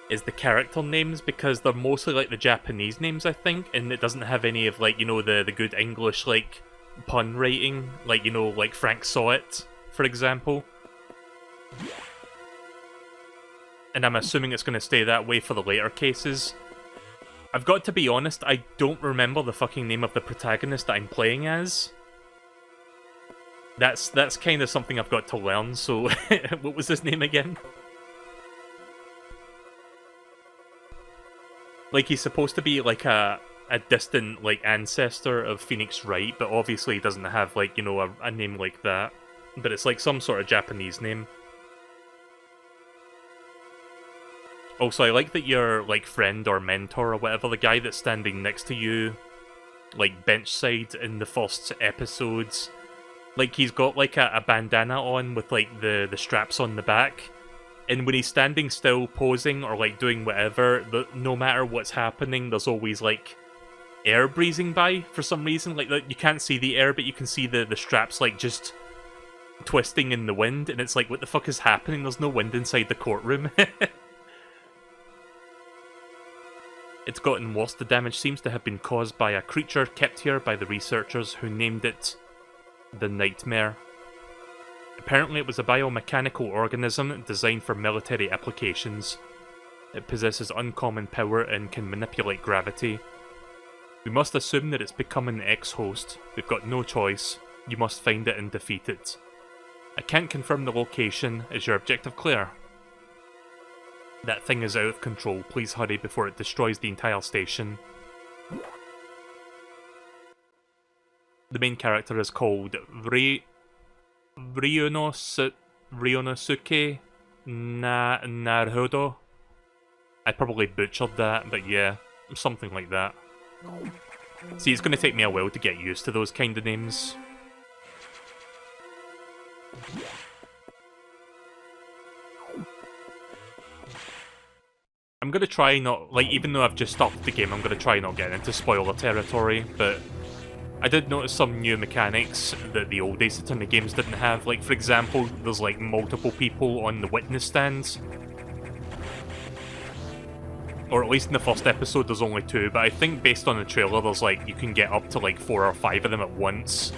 is the character names, because they're mostly like the Japanese names, I think, and it doesn't have any of, like, you know, the good English, like, pun writing, like, you know, like Frank Saw It, for example. And I'm assuming it's going to stay that way for the later cases. I've got to be honest, I don't remember the fucking name of the protagonist that I'm playing as. That's kind of something I've got to learn, so what was his name again? Like, he's supposed to be, like, a distant, like, ancestor of Phoenix Wright, but obviously he doesn't have, like, you know, a name like that. But it's, like, some sort of Japanese name. Also, I like that your, like, friend or mentor or whatever, the guy that's standing next to you, like, benchside in the first episodes, like, he's got, like, a bandana on with, like, the straps on the back. And when he's standing still, posing, or, like, doing whatever, no matter what's happening, there's always, like, air breezing by for some reason. Like, you can't see the air, but you can see the straps, like, just twisting in the wind. And it's like, what the fuck is happening? There's no wind inside the courtroom. It's gotten worse. The damage seems to have been caused by a creature kept here by the researchers who named it the Nightmare. Apparently it was a biomechanical organism designed for military applications. It possesses uncommon power and can manipulate gravity. We must assume that it's become an ex-host. We've got no choice. You must find it and defeat it. I can't confirm the location. Is your objective clear? That thing is out of control. Please hurry before it destroys the entire station. The main character is called Ryonosuke Naruhodo. I probably butchered that, but yeah, something like that. See, it's going to take me a while to get used to those kind of names. I'm going to try not, like, even though I've just started the game, I'm going to try not getting into spoiler territory, but I did notice some new mechanics that the old Ace Attorney games didn't have. Like, for example, there's, like, multiple people on the witness stands. Or at least in the first episode there's only 2, but I think based on the trailer there's, like, you can get up to, like, 4 or 5 of them at once.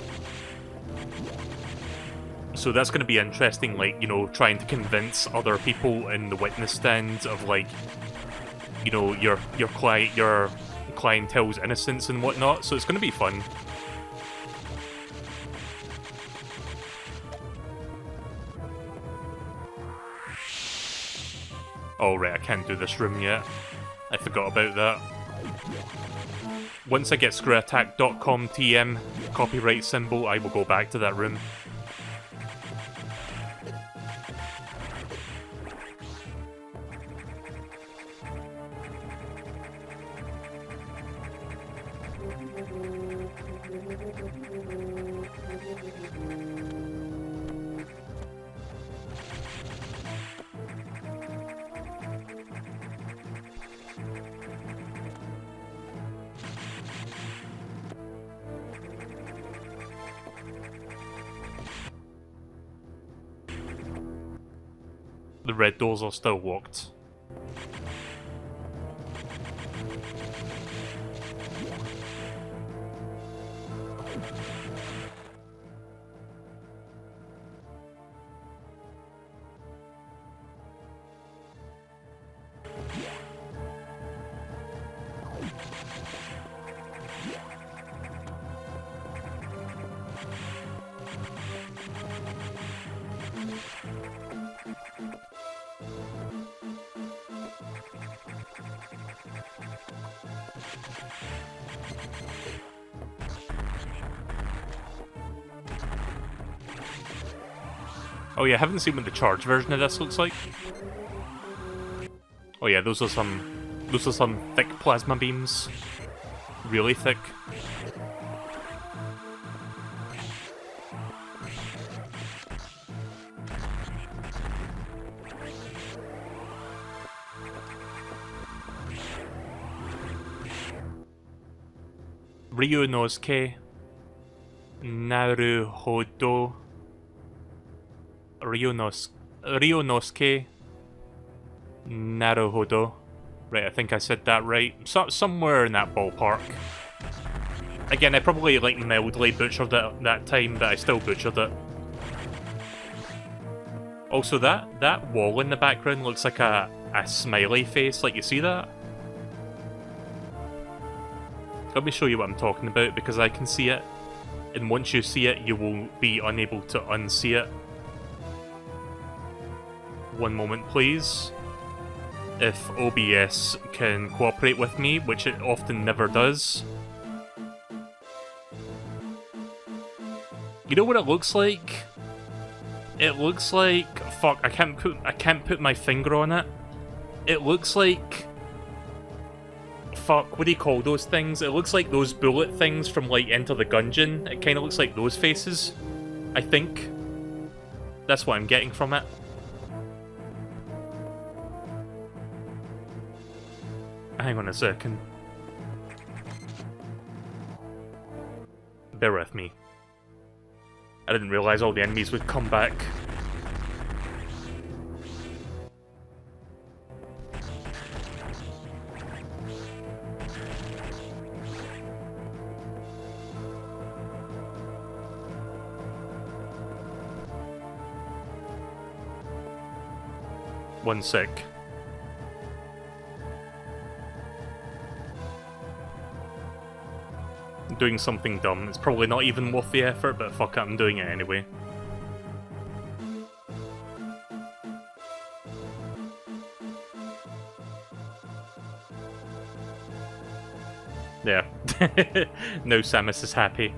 So that's going to be interesting, like, you know, trying to convince other people in the witness stand of, like, you know, your clientele's innocence and whatnot, so it's going to be fun. Oh, right, I can't do this room yet. I forgot about that. Once I get screwattack.com TM copyright symbol, I will go back to that room. The red doors are still locked. Oh yeah, I haven't seen what the charge version of this looks like. Oh yeah, those are some thick plasma beams. Really thick. Ryunosuke Naruhodo Ryunosuke Naruhodo. Right, I think I said that right. Somewhere in that ballpark. Again, I probably like mildly butchered it that time, but I still butchered it. Also, that wall in the background looks like a smiley face. Like, you see that? Let me show you what I'm talking about, because I can see it. And once you see it, you will be unable to unsee it. One moment, please. If OBS can cooperate with me, which it often never does. You know what it looks like? It looks like... Fuck, I can't put my finger on it. It looks like... Fuck, what do you call those things? It looks like those bullet things from, like, Enter the Gungeon. It kind of looks like those faces. I think. That's what I'm getting from it. Hang on a second. Bear with me. I didn't realize all the enemies would come back. One sec. I'm doing something dumb. It's probably not even worth the effort, but fuck it, I'm doing it anyway. Yeah. No, Samus is happy.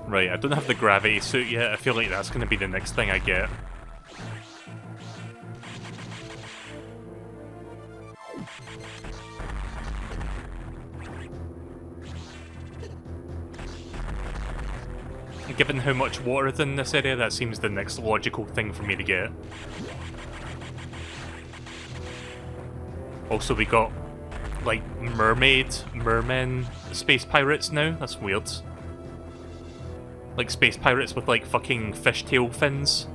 Right, I don't have the gravity suit yet. I feel like that's going to be the next thing I get. Given how much water is in this area, that seems the next logical thing for me to get. Also, we got, like, mermen space pirates now. That's weird. Like space pirates with, like, fucking fishtail fins.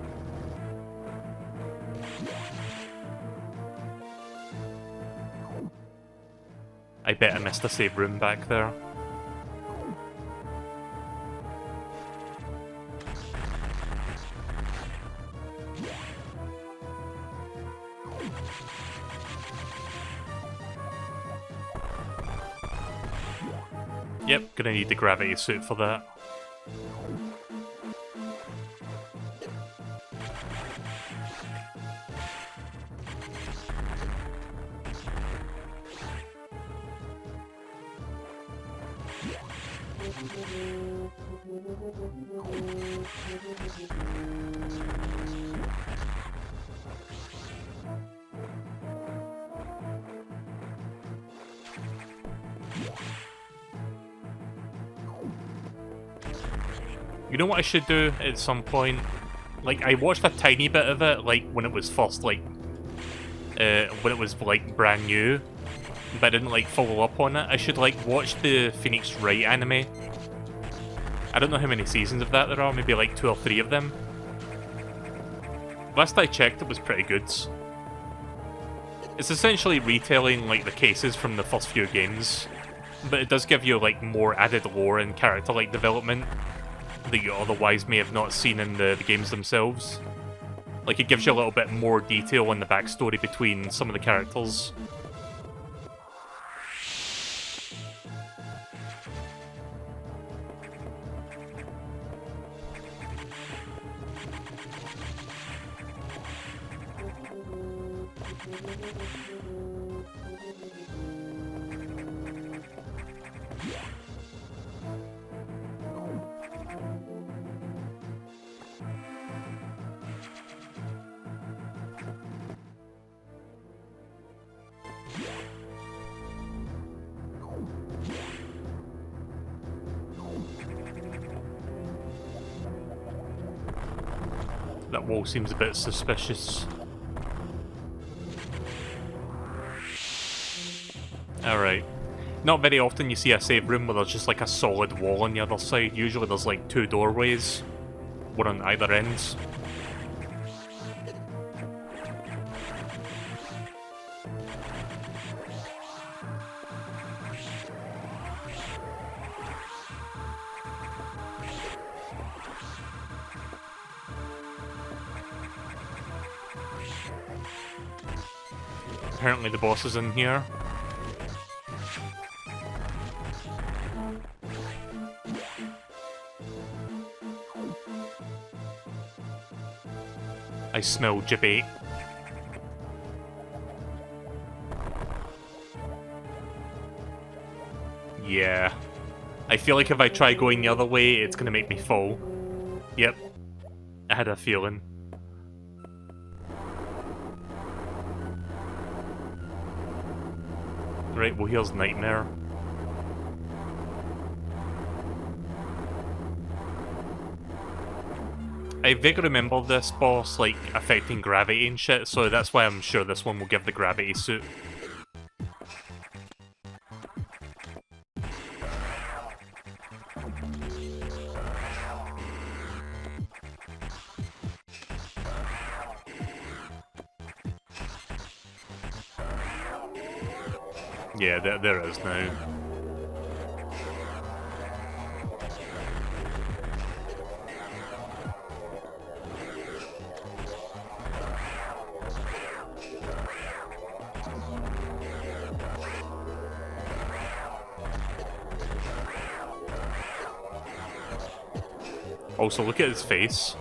I bet I missed a save room back there. Yep, gonna need the gravity suit for that. You know what I should do at some point? Like, I watched a tiny bit of it, like, when it was first, like, when it was, like, brand new, but I didn't, like, follow up on it. I should, like, watch the Phoenix Wright anime. I don't know how many seasons of that there are, maybe, like, 2 or 3 of them. Last I checked, it was pretty good. It's essentially retelling, like, the cases from the first few games, but it does give you, like, more added lore and character, like, development that you otherwise may have not seen in the games themselves. Like, it gives you a little bit more detail on the backstory between some of the characters. That wall seems a bit suspicious. Alright. Not very often you see a save room where there's just like a solid wall on the other side. Usually there's like 2 doorways, one on either end. Apparently the boss is in here. I smell debate. Yeah. I feel like if I try going the other way, it's gonna make me fall. Yep. I had a feeling. Right, well here's Nightmare. I vaguely remember this boss, like, affecting gravity and shit, so that's why I'm sure this one will give the gravity suit. Yeah, there is now. Also, look at his face.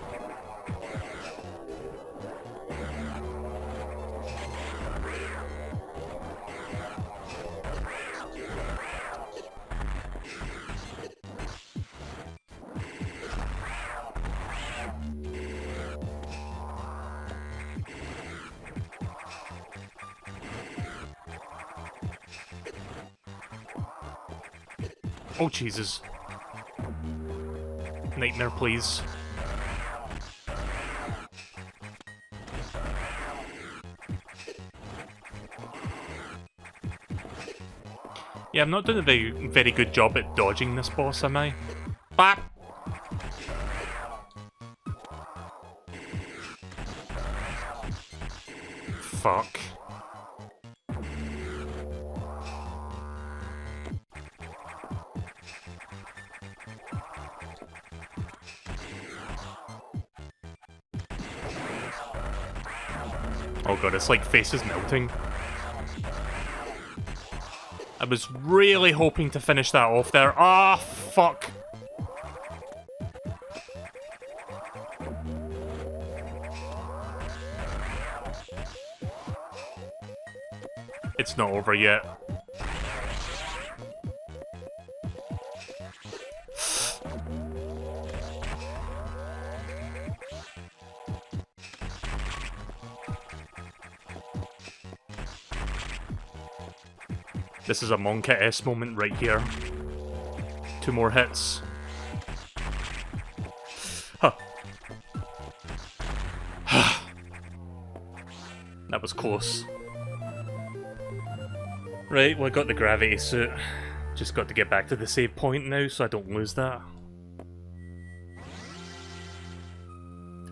Oh, Jesus. Nightmare, please. Yeah, I'm not doing a very good job at dodging this boss, am I? Bap! Fuck. Oh god, it's like face is melting. I was really hoping to finish that off there. Ah, fuck. It's not over yet. This is a Monka S moment right here. 2 more hits. Huh. That was close. Right, well I got the gravity suit. Just got to get back to the save point now so I don't lose that.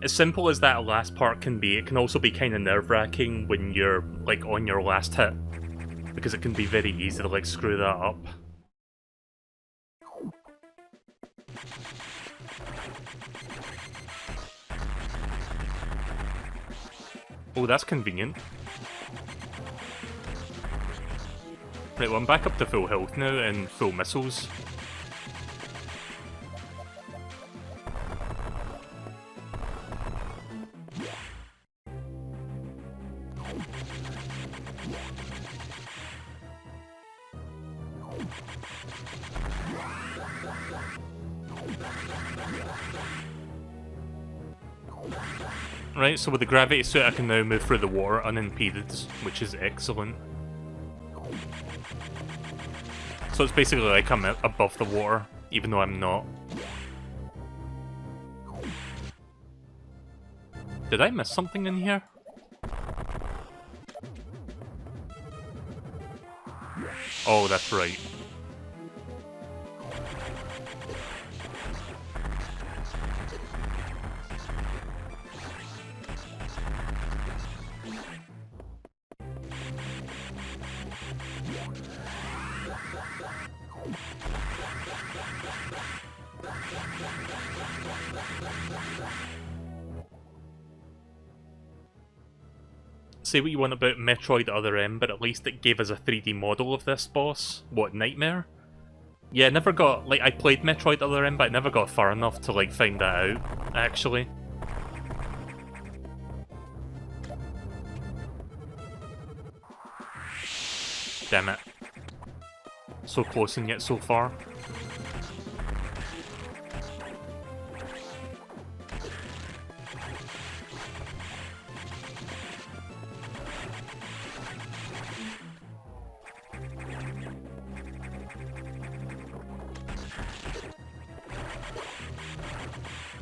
As simple as that last part can be, it can also be kind of nerve-wracking when you're, like, on your last hit. Because it can be very easy to, like, screw that up. Oh, that's convenient. Right, well I'm back up to full health now and full missiles. Right, so with the gravity suit I can now move through the water unimpeded, which is excellent. So it's basically like I'm above the water, even though I'm not. Did I miss something in here? Oh, that's right. Say what you want about Metroid Other M, but at least it gave us a 3D model of this boss. What, Nightmare? Yeah, I never got, like, I played Metroid Other M, but I never got far enough to, like, find that out, actually. Damn it. So close and yet so far.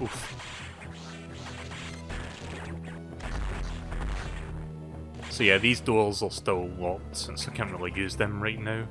Oof. So yeah, these doors are still locked since I can't really use them right now.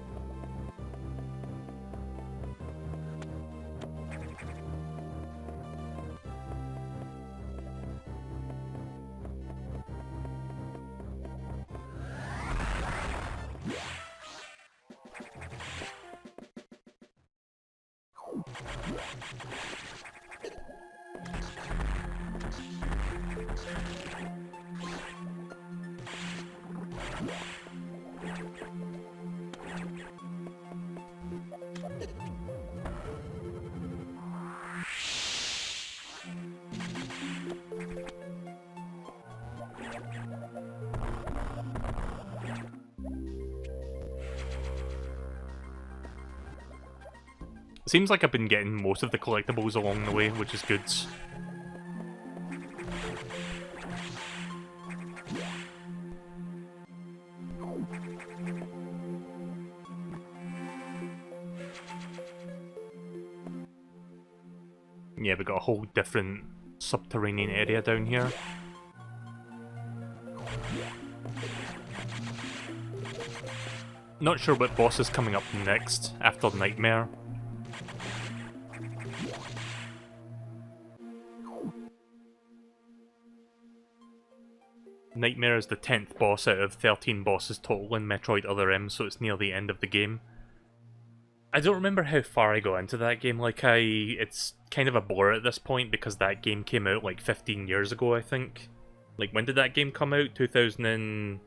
Seems like I've been getting most of the collectibles along the way, which is good. Yeah, we got a whole different subterranean area down here. Not sure what boss is coming up next after Nightmare. Nightmare is the 10th boss out of 13 bosses total in Metroid Other M, so it's near the end of the game. I don't remember how far I got into that game, it's kind of a blur at this point because that game came out like 15 years ago, I think. Like, when did that game come out? 2000 and...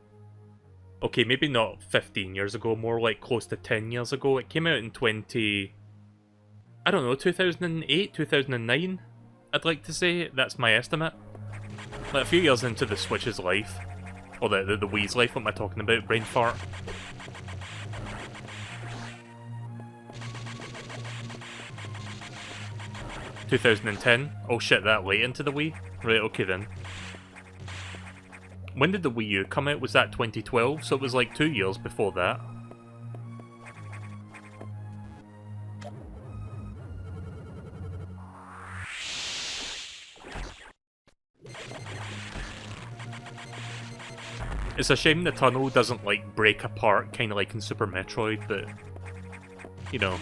Okay, maybe not 15 years ago, more like close to 10 years ago. It came out in I don't know, 2008, 2009, I'd like to say. That's my estimate. Like, a few years into the Switch's life. Or the Wii's life, what am I talking about? Brain fart. $2010? Oh shit, that late into the Wii? Right, okay then. When did the Wii U come out? Was that 2012? So it was like 2 years before that. It's a shame the tunnel doesn't, like, break apart, kind of like in Super Metroid, but, you know.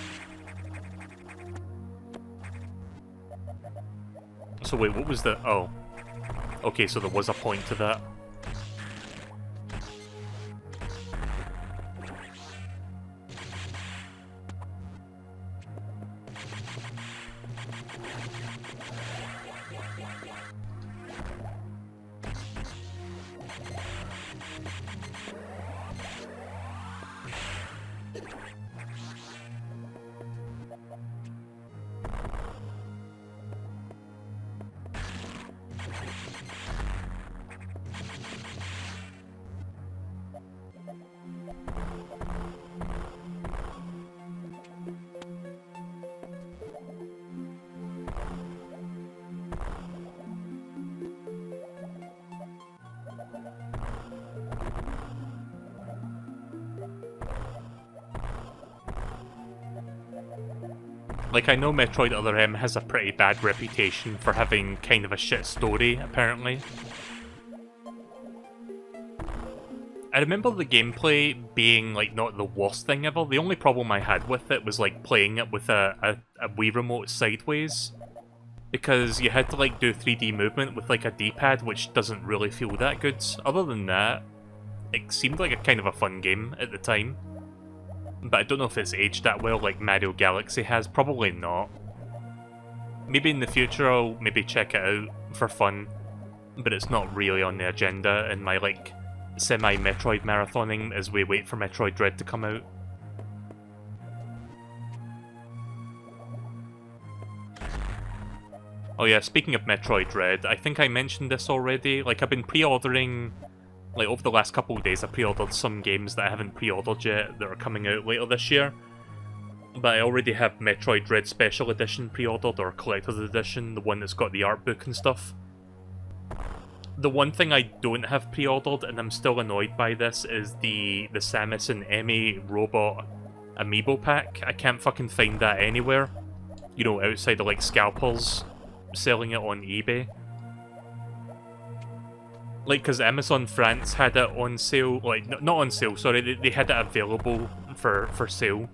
So wait, what was the... Oh. Okay, so there was a point to that. Like, I know Metroid Other M has a pretty bad reputation for having kind of a shit story, apparently. I remember the gameplay being, like, not the worst thing ever. The only problem I had with it was, like, playing it with a Wii Remote sideways. Because you had to, like, do 3D movement with, like, a D-pad, which doesn't really feel that good. Other than that, it seemed like a kind of a fun game at the time. But I don't know if it's aged that well like Mario Galaxy has. Probably not. Maybe in the future I'll maybe check it out for fun. But it's not really on the agenda in my, like, semi-Metroid marathoning as we wait for Metroid Dread to come out. Oh yeah, speaking of Metroid Dread, I think I mentioned this already. Like, I've been pre-ordering... Like, over the last couple of days, I pre-ordered some games that I haven't pre-ordered yet that are coming out later this year. But I already have Metroid Dread Special Edition pre-ordered, or Collector's Edition, the one that's got the art book and stuff. The one thing I don't have pre-ordered, and I'm still annoyed by this, is the Samus and Emmy Robot Amiibo pack. I can't fucking find that anywhere. You know, outside of, like, scalpers selling it on eBay. Like, because Amazon France had it on sale, like, not on sale, sorry, they had it available for sale.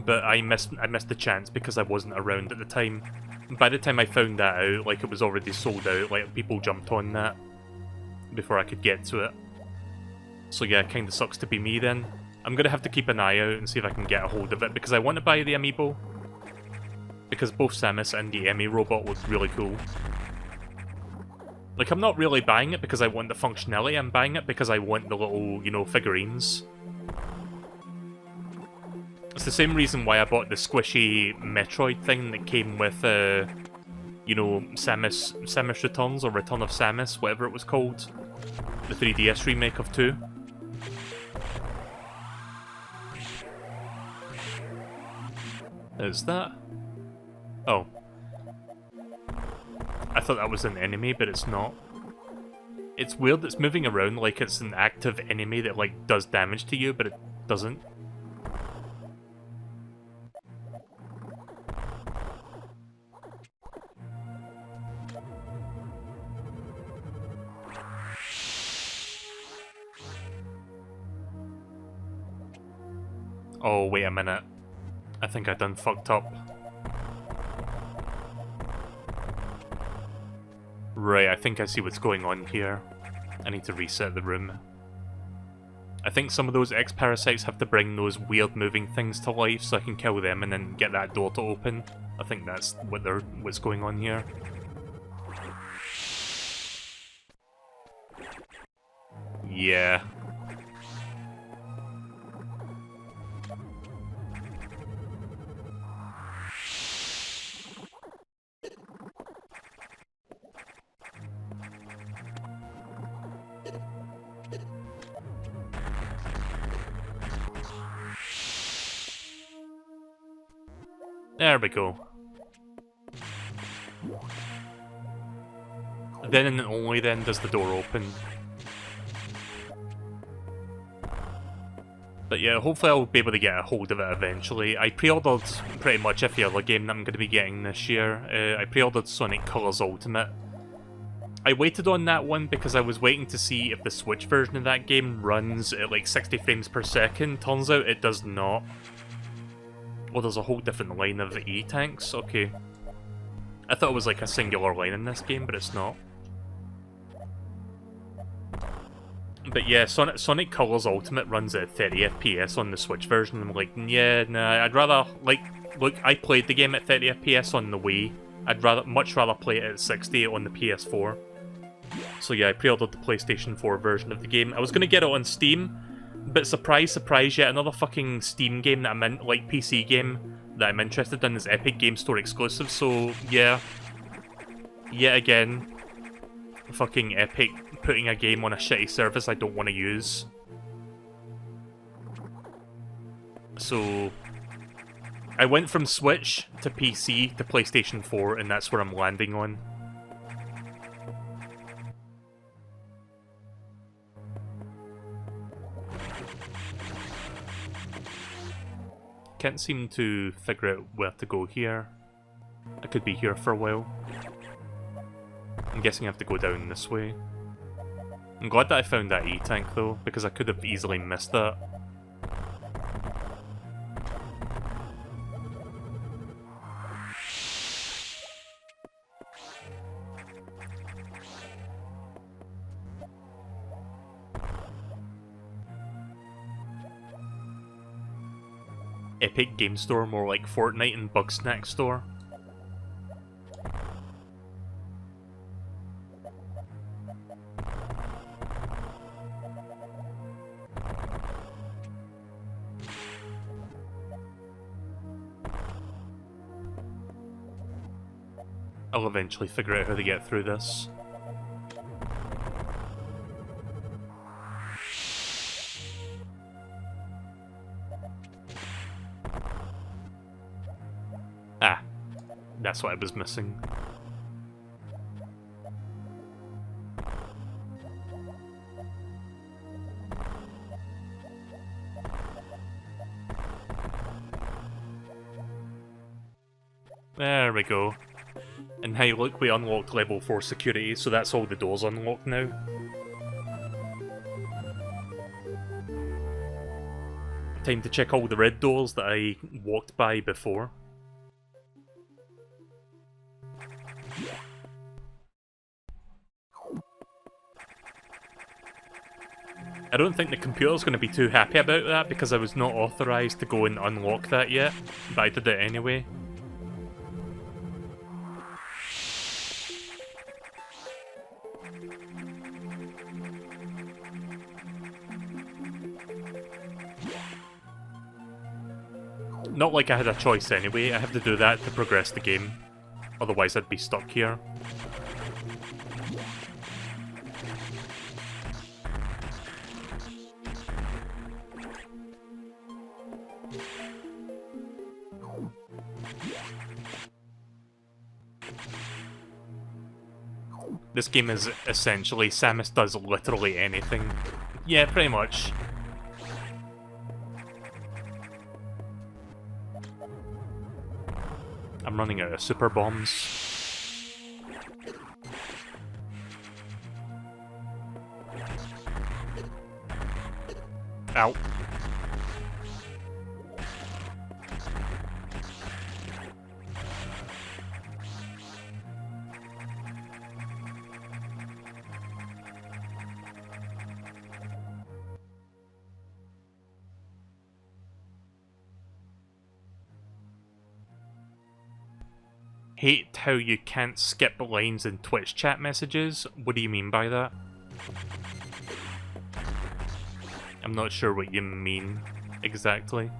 But I missed the chance because I wasn't around at the time. By the time I found that out, like, it was already sold out, like, people jumped on that before I could get to it. So yeah, it kinda sucks to be me then. I'm gonna have to keep an eye out and see if I can get a hold of it, because I want to buy the amiibo. Because both Samus and the Emmy robot look really cool. Like, I'm not really buying it because I want the functionality, I'm buying it because I want the little, you know, figurines. It's the same reason why I bought the squishy Metroid thing that came with, you know, Samus Returns, or Return of Samus, whatever it was called. The 3DS remake of 2. Is that? Oh. I thought that was an enemy, but it's not. It's weird, it's moving around like it's an active enemy that, like, does damage to you, but it doesn't. Oh, wait a minute. I think I done fucked up. Right, I think I see what's going on here. I need to reset the room. I think some of those X-Parasites have to bring those weird moving things to life so I can kill them and then get that door to open. I think that's what's going on here. Yeah. There we go. Then and only then does the door open. But yeah, hopefully I'll be able to get a hold of it eventually. I pre-ordered pretty much every other game that I'm going to be getting this year. I pre-ordered Sonic Colors Ultimate. I waited on that one because I was waiting to see if the Switch version of that game runs at like 60 frames per second. Turns out it does not. Oh, there's a whole different line of E-tanks? Okay. I thought it was like a singular line in this game, but it's not. But yeah, Sonic Colors Ultimate runs at 30 FPS on the Switch version. I'm like, yeah, nah, I'd rather, like, look, I played the game at 30 FPS on the Wii. I'd much rather play it at 60 on the PS4. So yeah, I pre-ordered the PlayStation 4 version of the game. I was gonna get it on Steam, but surprise, surprise, yet another fucking Steam game that I'm in, like PC game, that I'm interested in is Epic Game Store exclusive, so yeah. Yet again, fucking Epic putting a game on a shitty service I don't want to use. So, I went from Switch to PC to PlayStation 4, and that's where I'm landing on. Can't seem to figure out where to go here. I could be here for a while. I'm guessing I have to go down this way. I'm glad that I found that E-tank though, because I could have easily missed that. Epic Game Store, more like Fortnite and Bugsnax Store. I'll eventually figure out how to get through this. Ah, that's what I was missing. There we go. And hey, look, we unlocked level 4 security, so that's all the doors unlocked now. Time to check all the red doors that I walked by before. I don't think the computer's going to be too happy about that because I was not authorized to go and unlock that yet, but I did it anyway. Not like I had a choice anyway, I have to do that to progress the game. Otherwise I'd be stuck here. This game is essentially Samus does literally anything. Yeah, pretty much. I'm running out of super bombs. Ow. Hate how you can't skip lines in Twitch chat messages. What do you mean by that? I'm not sure what you mean exactly.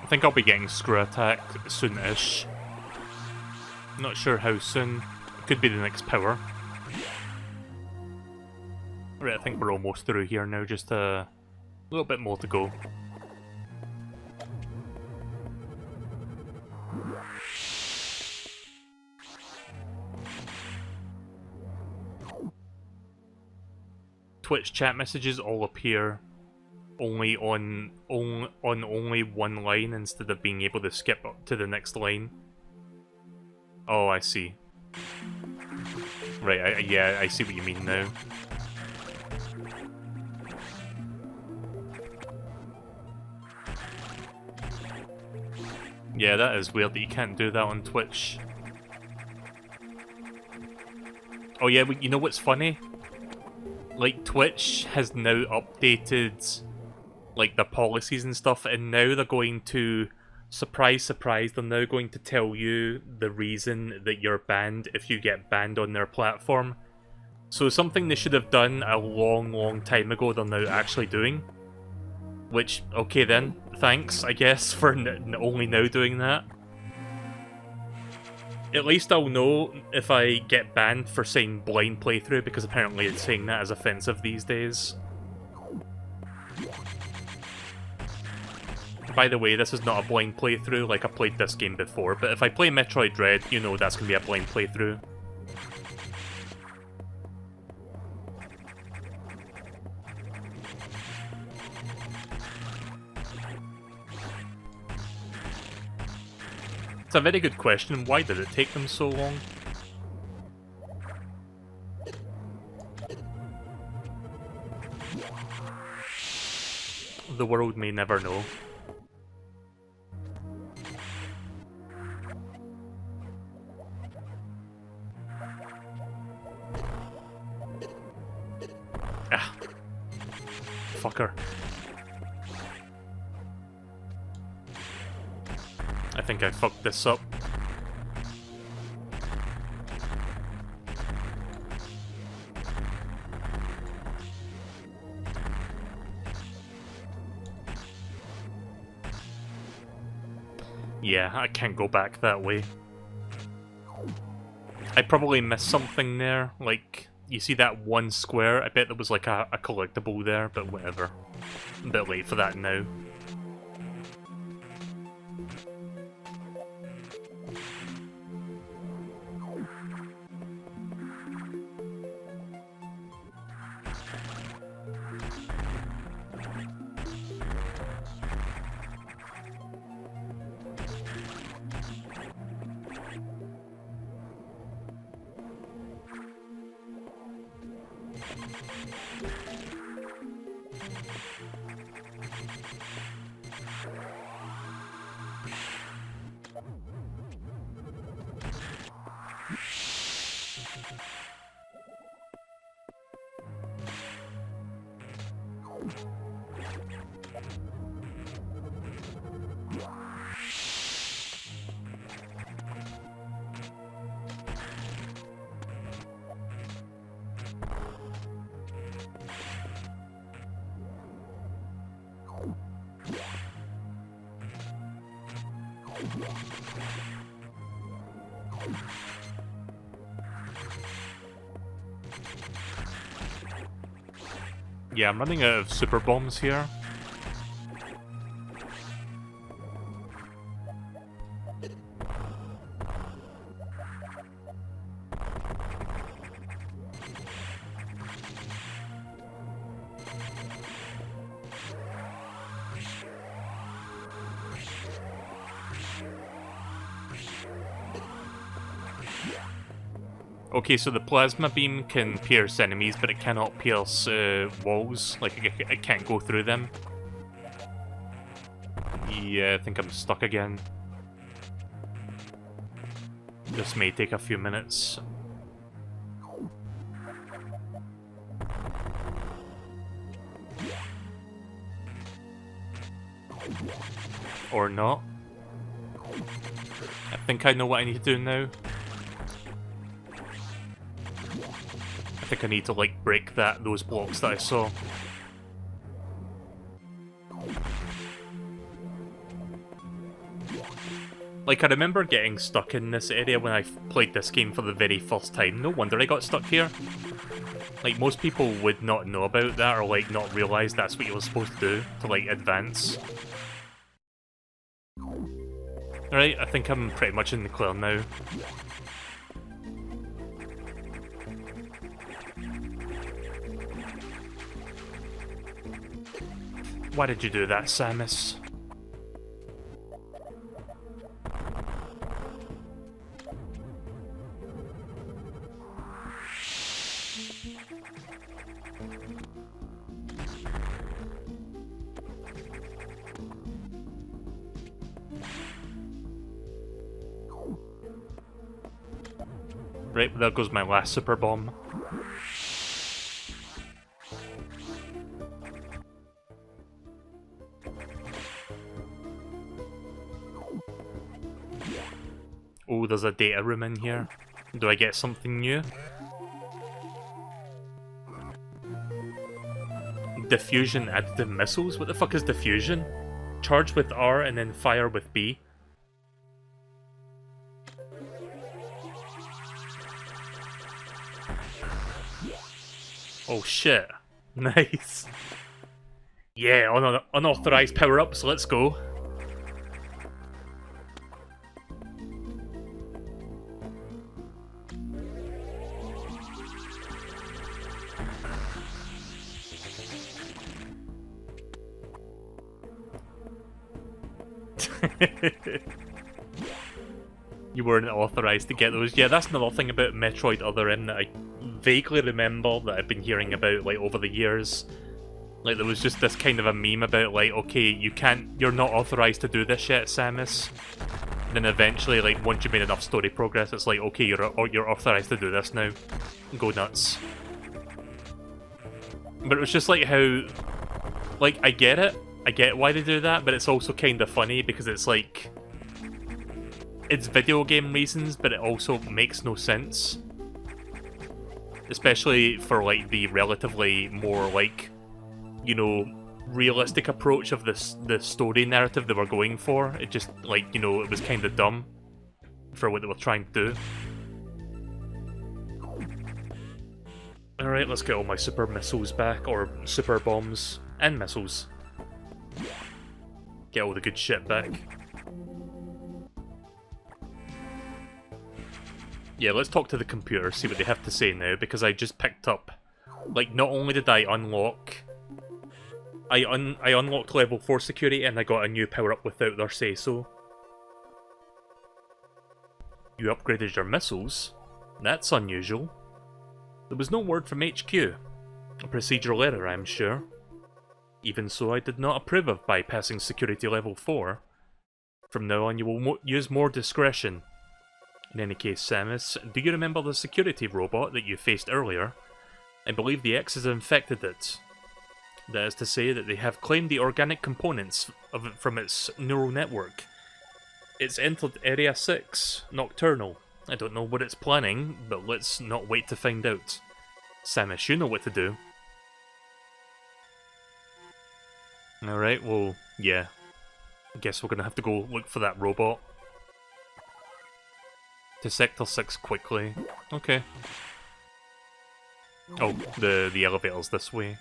I think I'll be getting Screw Attack soon-ish. Not sure how soon. Could be the next power. Right, I think we're almost through here now, just a little bit more to go. Twitch chat messages all appear only on only one line instead of being able to skip up to the next line. Oh, I see. Right, yeah, I see what you mean now. Yeah, that is weird that you can't do that on Twitch. Oh yeah, you know what's funny? Like, Twitch has now updated, like, the policies and stuff, and now they're going to, surprise, surprise, they're now going to tell you the reason that you're banned if you get banned on their platform. So something they should have done a long, long time ago, they're now actually doing. Which, okay then, thanks, I guess, for only now doing that. At least I'll know if I get banned for saying blind playthrough, because apparently it's saying that is offensive these days. By the way, this is not a blind playthrough, like I played this game before, but if I play Metroid Dread, you know that's going to be a blind playthrough. It's a very good question. Why did it take them so long? The world may never know. Ah. Fucker. I think I fucked this up. Yeah, I can't go back that way. I probably missed something there, like, you see that one square? I bet there was like a collectible there, but whatever. A bit late for that now. Yeah, I'm running out of super bombs here. Okay, so the plasma beam can pierce enemies, but it cannot pierce walls. Like, it can't go through them. Yeah, I think I'm stuck again. This may take a few minutes. Or not. I think I know what I need to do now. I think I need to, like, break those blocks that I saw. Like, I remember getting stuck in this area when I played this game for the very first time. No wonder I got stuck here. Like, most people would not know about that or, like, not realise that's what you were supposed to do to, like, advance. Alright, I think I'm pretty much in the clear now. Why did you do that, Samus? Right, there goes my last super bomb. Oh, there's a data room in here. Do I get something new? Diffusion additive missiles? What the fuck is diffusion? Charge with R and then fire with B. Oh shit. Nice. Yeah, unauthorized power-ups, let's go. You weren't authorized to get those. Yeah, that's another thing about Metroid Other M that I vaguely remember that I've been hearing about, like, over the years. Like, there was just this kind of a meme about, like, okay, you're not authorized to do this yet, Samus. And then eventually, like, once you've made enough story progress, it's like, okay, you're authorized to do this now. Go nuts. But it was just like how, like, I get it. I get why they do that, but it's also kind of funny because it's like, it's video game reasons, but it also makes no sense. Especially for, like, the relatively more, like, you know, realistic approach of the story narrative they were going for. It just, like, you know, it was kind of dumb for what they were trying to do. Alright, let's get all my super missiles back, or super bombs, and missiles. Get all the good shit back. Yeah, let's talk to the computer, see what they have to say now, because I just picked up... Like, not only did I unlock... I unlocked level 4 security and I got a new power-up without their say-so. You upgraded your missiles? That's unusual. There was no word from HQ. A procedural error, I'm sure. Even so, I did not approve of bypassing security level 4. From now on, you will use more discretion. In any case, Samus, do you remember the security robot that you faced earlier? I believe the X has infected it. That is to say that they have claimed the organic components of it from its neural network. It's entered Area 6, Nocturnal. I don't know what it's planning, but let's not wait to find out. Samus, you know what to do. Alright, well, yeah. I guess we're gonna have to go look for that robot. To Sector 6 quickly. Okay. Oh, the elevator's this way.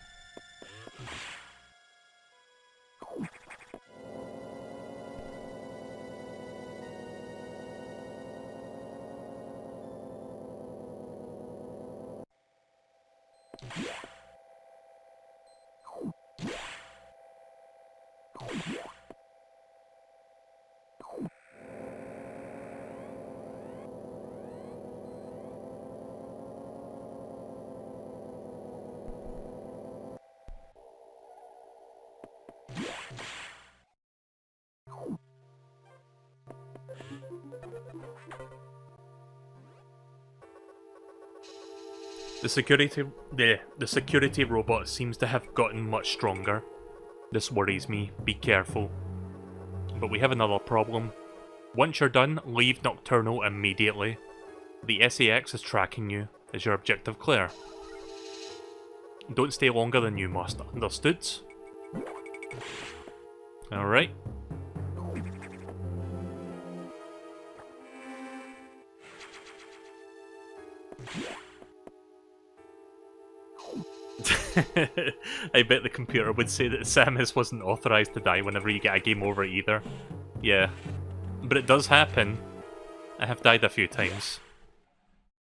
The security robot seems to have gotten much stronger. This worries me. Be careful. But we have another problem. Once you're done, leave Nocturnal immediately. The SAX is tracking you. Is your objective clear? Don't stay longer than you must. Understood? Alright. I bet the computer would say that Samus wasn't authorized to die whenever you get a game over either. Yeah. But it does happen. I have died a few times.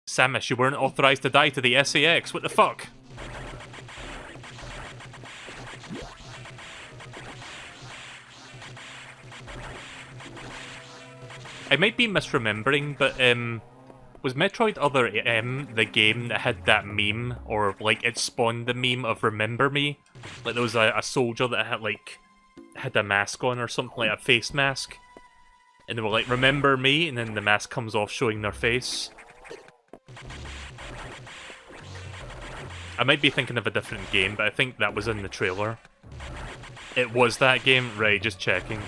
Samus, you weren't authorized to die to the SAX, what the fuck? I might be misremembering, but was Metroid Other M the game that had that meme, or like it spawned the meme of Remember Me? Like there was a soldier that had a mask on or something, like a face mask. And they were like, remember me, and then the mask comes off showing their face. I might be thinking of a different game, but I think that was in the trailer. It was that game? Right, just checking.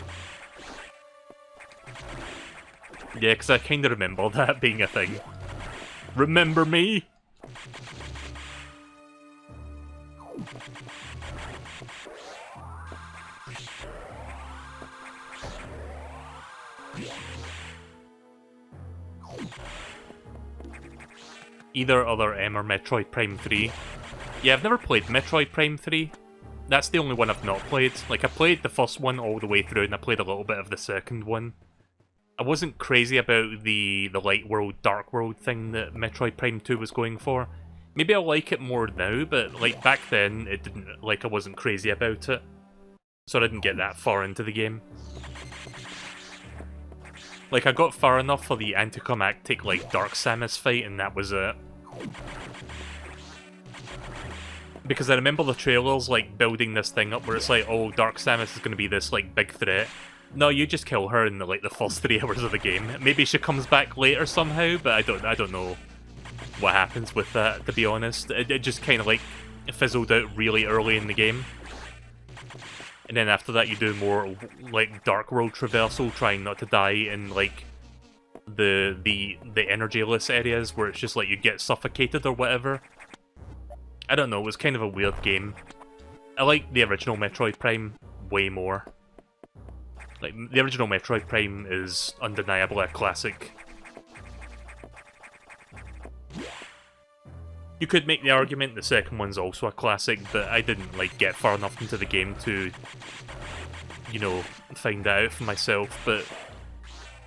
Yeah, because I kind of remember that being a thing. Remember me? Either Other M or Metroid Prime 3. Yeah, I've never played Metroid Prime 3. That's the only one I've not played. Like, I played the first one all the way through, and I played a little bit of the second one. I wasn't crazy about the light world, dark world thing that Metroid Prime 2 was going for. Maybe I'll like it more now, but like back then, it didn't, like I wasn't crazy about it. So I didn't get that far into the game. Like, I got far enough for the anticlimactic, like, Dark Samus fight, and that was it. Because I remember the trailers, like, building this thing up where it's like, oh, Dark Samus is going to be this, like, big threat. No, you just kill her in, the first 3 hours of the game. Maybe she comes back later somehow, but I don't know what happens with that, to be honest. It just kind of, like, fizzled out really early in the game. And then after that you do more, like, dark world traversal, trying not to die in, like, the energyless areas where it's just like you get suffocated or whatever. I don't know, it was kind of a weird game. I like the original Metroid Prime way more. Like, the original Metroid Prime is undeniably a classic. You could make the argument the second one's also a classic, but I didn't, like, get far enough into the game to, you know, find that out for myself, but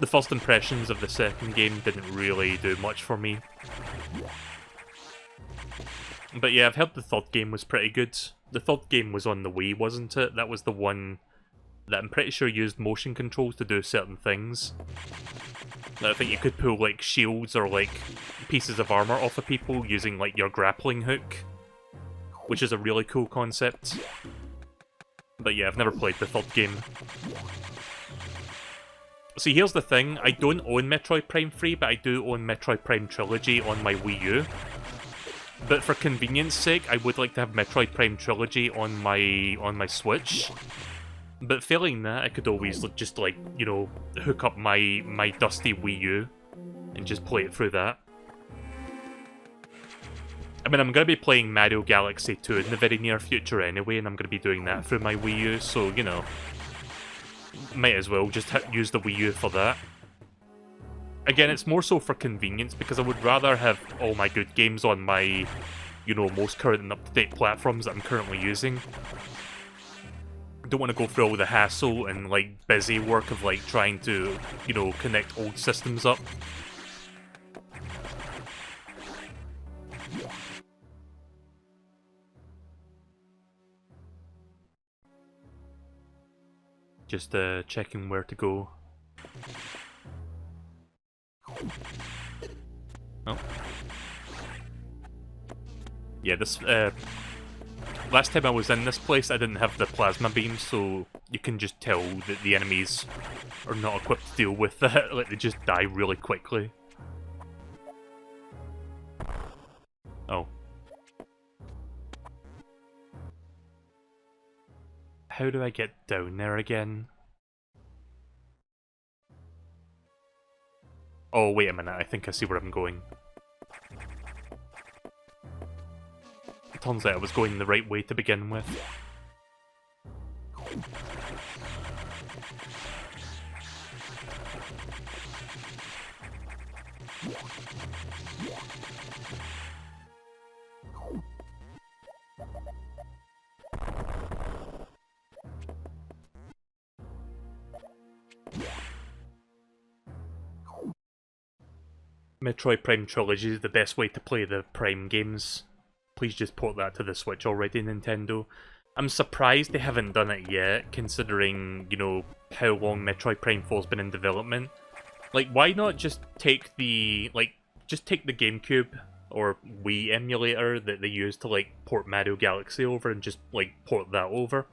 the first impressions of the second game didn't really do much for me. But yeah, I've heard the third game was pretty good. The third game was on the Wii, wasn't it? That was the one that I'm pretty sure used motion controls to do certain things. I think you could pull, like, shields or, like, pieces of armor off of people using, like, your grappling hook, which is a really cool concept. But yeah, I've never played the third game. See, here's the thing, I don't own Metroid Prime 3, but I do own Metroid Prime Trilogy on my Wii U. But for convenience sake, I would like to have Metroid Prime Trilogy on my Switch. But failing that, I could always just, like, you know, hook up my dusty Wii U and just play it through that. I mean, I'm going to be playing Mario Galaxy 2 in the very near future anyway, and I'm going to be doing that through my Wii U, so, you know, might as well just use the Wii U for that. Again, it's more so for convenience, because I would rather have all my good games on my, you know, most current and up-to-date platforms that I'm currently using. Don't want to go through all the hassle and, like, busy work of, like, trying to, you know, connect old systems up. Just checking where to go. Oh. Yeah, this last time I was in this place, I didn't have the plasma beam, so you can just tell that the enemies are not equipped to deal with that. Like, they just die really quickly. Oh. How do I get down there again? Oh, wait a minute, I think I see where I'm going. Turns out I was going the right way to begin with. Metroid Prime Trilogy is the best way to play the Prime games. Please just port that to the Switch already, Nintendo. I'm surprised they haven't done it yet, considering, you know, how long Metroid Prime 4's been in development. Like, why not just take the, just take the GameCube or Wii emulator that they use to, like, port Mario Galaxy over and just, like, port that over?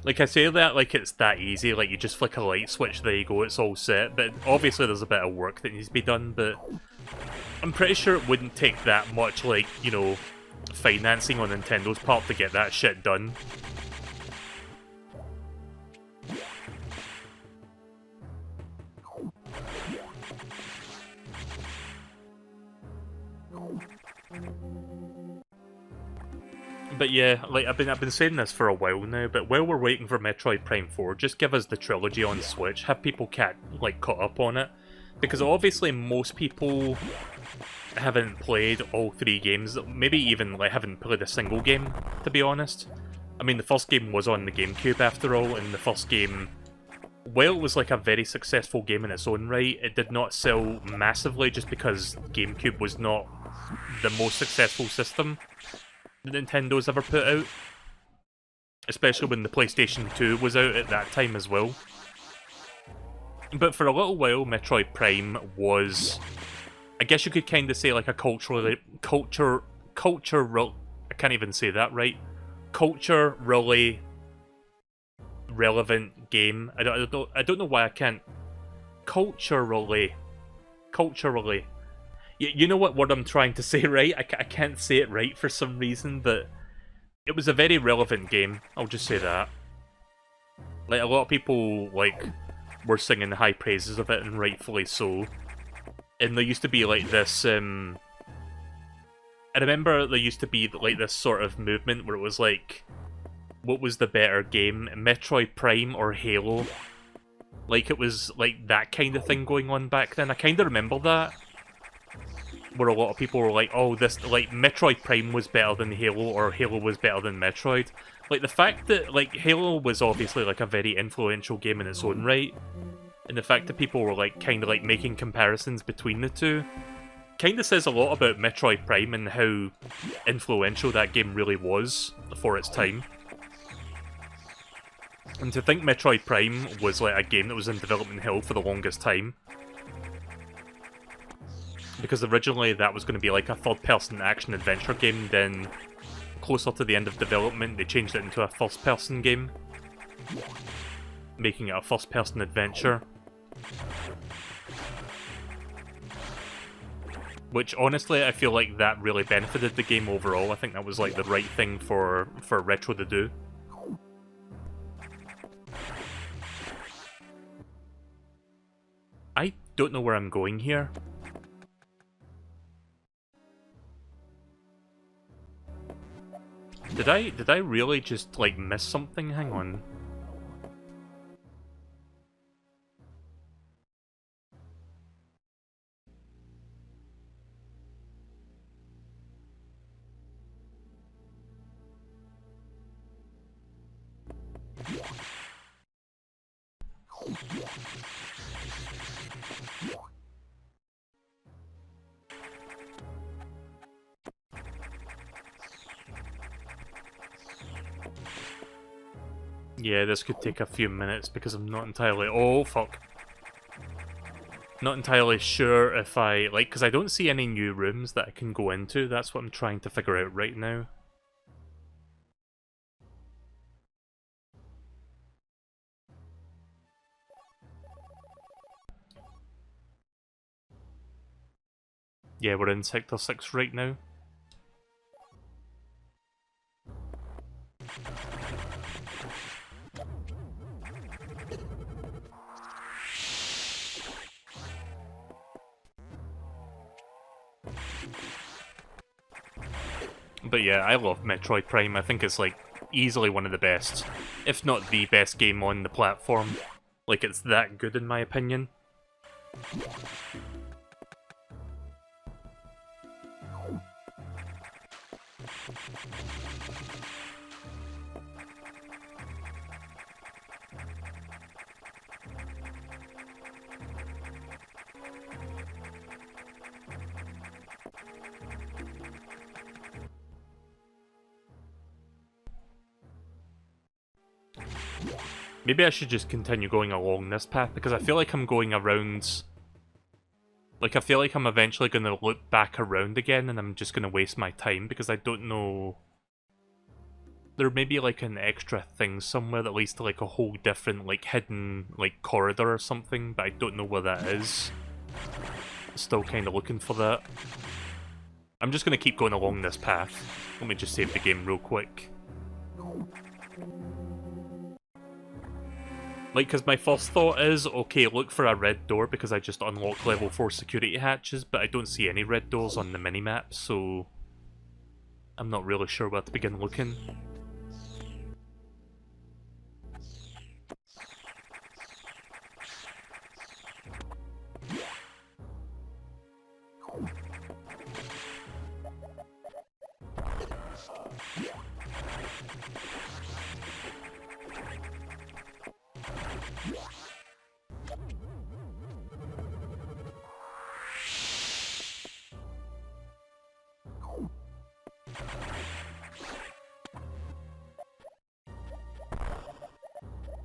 Like, I say that like it's that easy, like you just flick a light switch, there you go, it's all set, but obviously there's a bit of work that needs to be done, but I'm pretty sure it wouldn't take that much, like, you know, financing on Nintendo's part to get that shit done. But yeah, like I've been saying this for a while now, but while we're waiting for Metroid Prime 4, just give us the trilogy on Switch, have people caught up on it. Because obviously most people haven't played all three games, maybe even like haven't played a single game, to be honest. I mean, the first game was on the GameCube after all, and the first game, while it was like a very successful game in its own right, it did not sell massively just because GameCube was not the most successful system that Nintendo's ever put out. Especially when the PlayStation 2 was out at that time as well. But for a little while, Metroid Prime was, I guess you could kind of say like a I can't even say that right. Culture-really relevant game. I don't know why I can't. Culturally. You know what word I'm trying to say, right? I can't say it right for some reason, but it was a very relevant game. I'll just say that. Like, a lot of people, like, were singing high praises of it, and rightfully so. And there used to be, like, this, I remember there used to be, like, this sort of movement where it was like, what was the better game? Metroid Prime or Halo? Like, it was, like, that kind of thing going on back then. I kind of remember that. Where a lot of people were like, oh, this, like, Metroid Prime was better than Halo, or Halo was better than Metroid. Like, the fact that, like, Halo was obviously, like, a very influential game in its own right, and the fact that people were, like, kind of, like, making comparisons between the two, kind of says a lot about Metroid Prime and how influential that game really was for its time. And to think Metroid Prime was, like, a game that was in development hell for the longest time, because originally that was going to be like a third-person action-adventure game, then closer to the end of development they changed it into a first-person game, making it a first-person adventure. Which, honestly, I feel like that really benefited the game overall. I think that was like the right thing for Retro to do. I don't know where I'm going here. Did I really just, like, miss something? Hang on. Yeah, this could take a few minutes because I'm not entirely... Oh, fuck. Not entirely sure if I... Like, because I don't see any new rooms that I can go into. That's what I'm trying to figure out right now. Yeah, we're in Sector 6 right now. But yeah, I love Metroid Prime. I think it's like easily one of the best, if not the best game on the platform. Like, it's that good in my opinion. Maybe I should just continue going along this path, because I feel like I'm going around... Like, I feel like I'm eventually going to loop back around again, and I'm just going to waste my time, because I don't know... There may be, like, an extra thing somewhere that leads to, like, a whole different, like, hidden, like, corridor or something, but I don't know where that is. Still kind of looking for that. I'm just going to keep going along this path. Let me just save the game real quick. Like, because my first thought is, okay, look for a red door because I just unlocked level 4 security hatches, but I don't see any red doors on the minimap, so... I'm not really sure where to begin looking.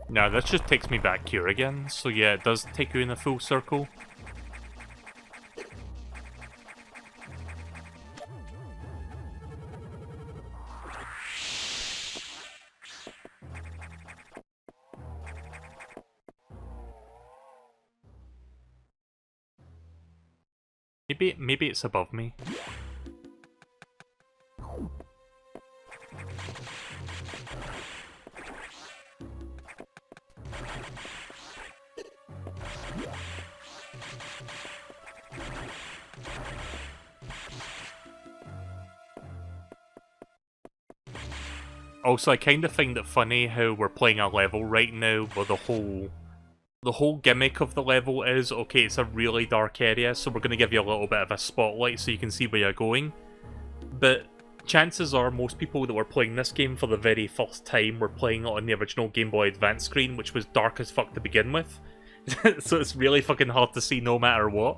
Now, this just takes me back here again, so yeah, it does take you in a full circle. Maybe it's above me. Also, I kind of find it funny how we're playing a level right now where the whole gimmick of the level is, okay, it's a really dark area, so we're going to give you a little bit of a spotlight so you can see where you're going. But chances are most people that were playing this game for the very first time were playing it on the original Game Boy Advance screen, which was dark as fuck to begin with. So it's really fucking hard to see no matter what.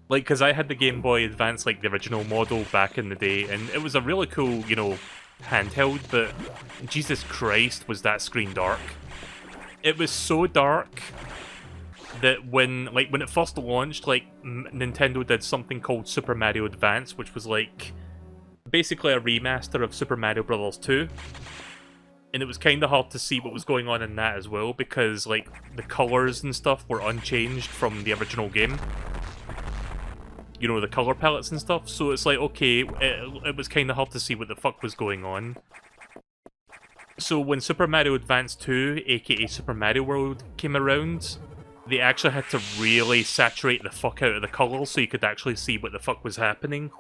Like, because I had the Game Boy Advance, like, the original model back in the day, and it was a really cool, you know, handheld, but Jesus Christ, was that screen dark. It was so dark that when it first launched, like, Nintendo did something called Super Mario Advance, which was, like, basically a remaster of Super Mario Bros. 2. And it was kind of hard to see what was going on in that as well, because, like, the colours and stuff were unchanged from the original game. You know, the colour palettes and stuff, so it's like, okay, it was kind of hard to see what the fuck was going on. So when Super Mario Advance 2, aka Super Mario World, came around, they actually had to really saturate the fuck out of the colours so you could actually see what the fuck was happening.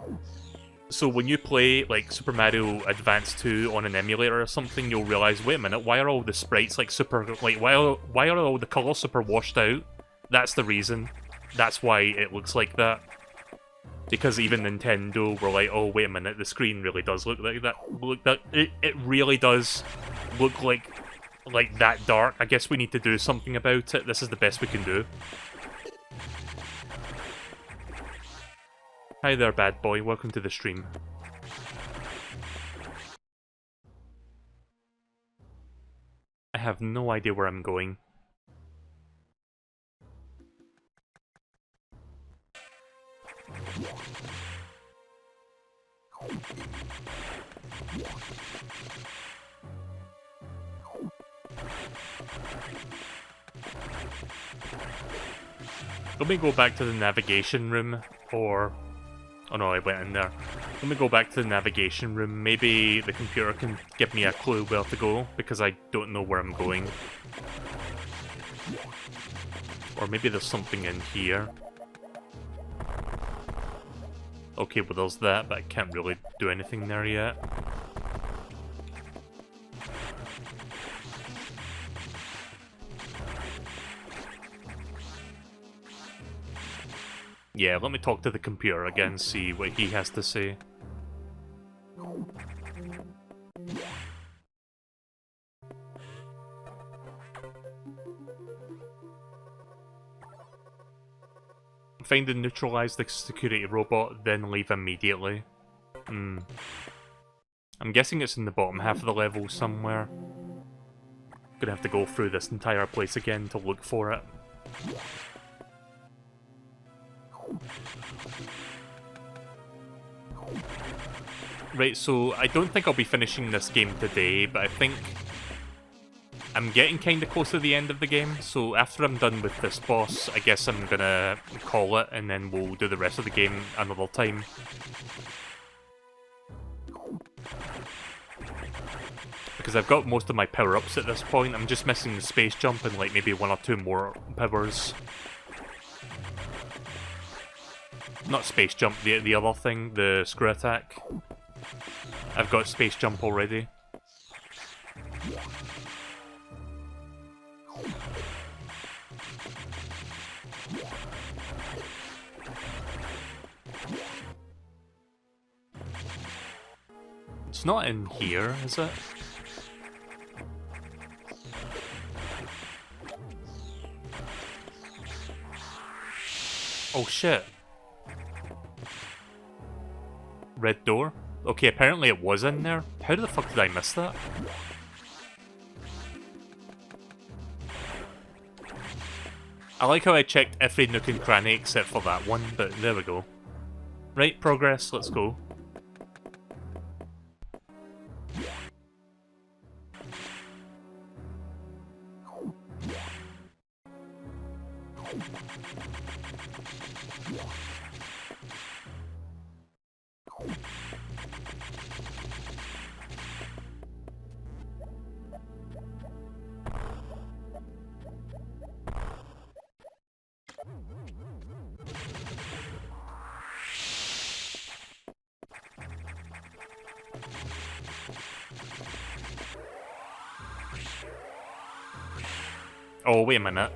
So when you play, like, Super Mario Advance 2 on an emulator or something, you'll realise, wait a minute, why are all the sprites, like, super, like, why are all the colours super washed out? That's the reason. That's why it looks like that. Because even Nintendo were like, oh, wait a minute, the screen really does look like that. It really does look like that dark. I guess we need to do something about it. This is the best we can do. Hi there, bad boy. Welcome to the stream. I have no idea where I'm going. Let me go back to the navigation room, or... Oh no, I went in there. Let me go back to the navigation room. Maybe the computer can give me a clue where to go, because I don't know where I'm going. Or maybe there's something in here. Okay, well there's that, but I can't really do anything there yet. Yeah, let me talk to the computer again, see what he has to say. Find and neutralize the security robot, then leave immediately. I'm guessing it's in the bottom half of the level somewhere. Gonna have to go through this entire place again to look for it. Right, so I don't think I'll be finishing this game today, but I think I'm getting kind of close to the end of the game, so after I'm done with this boss, I guess I'm gonna call it, and then we'll do the rest of the game another time. Because I've got most of my power-ups at this point, I'm just missing the space jump and like maybe 1 or 2 more powers. Not space jump, the other thing, the screw attack. I've got space jump already. It's not in here, is it? Oh shit. Red door? Okay, apparently it was in there. How the fuck did I miss that? I like how I checked every nook and cranny except for that one, but there we go. Right, progress, let's go. Oh, wait a minute.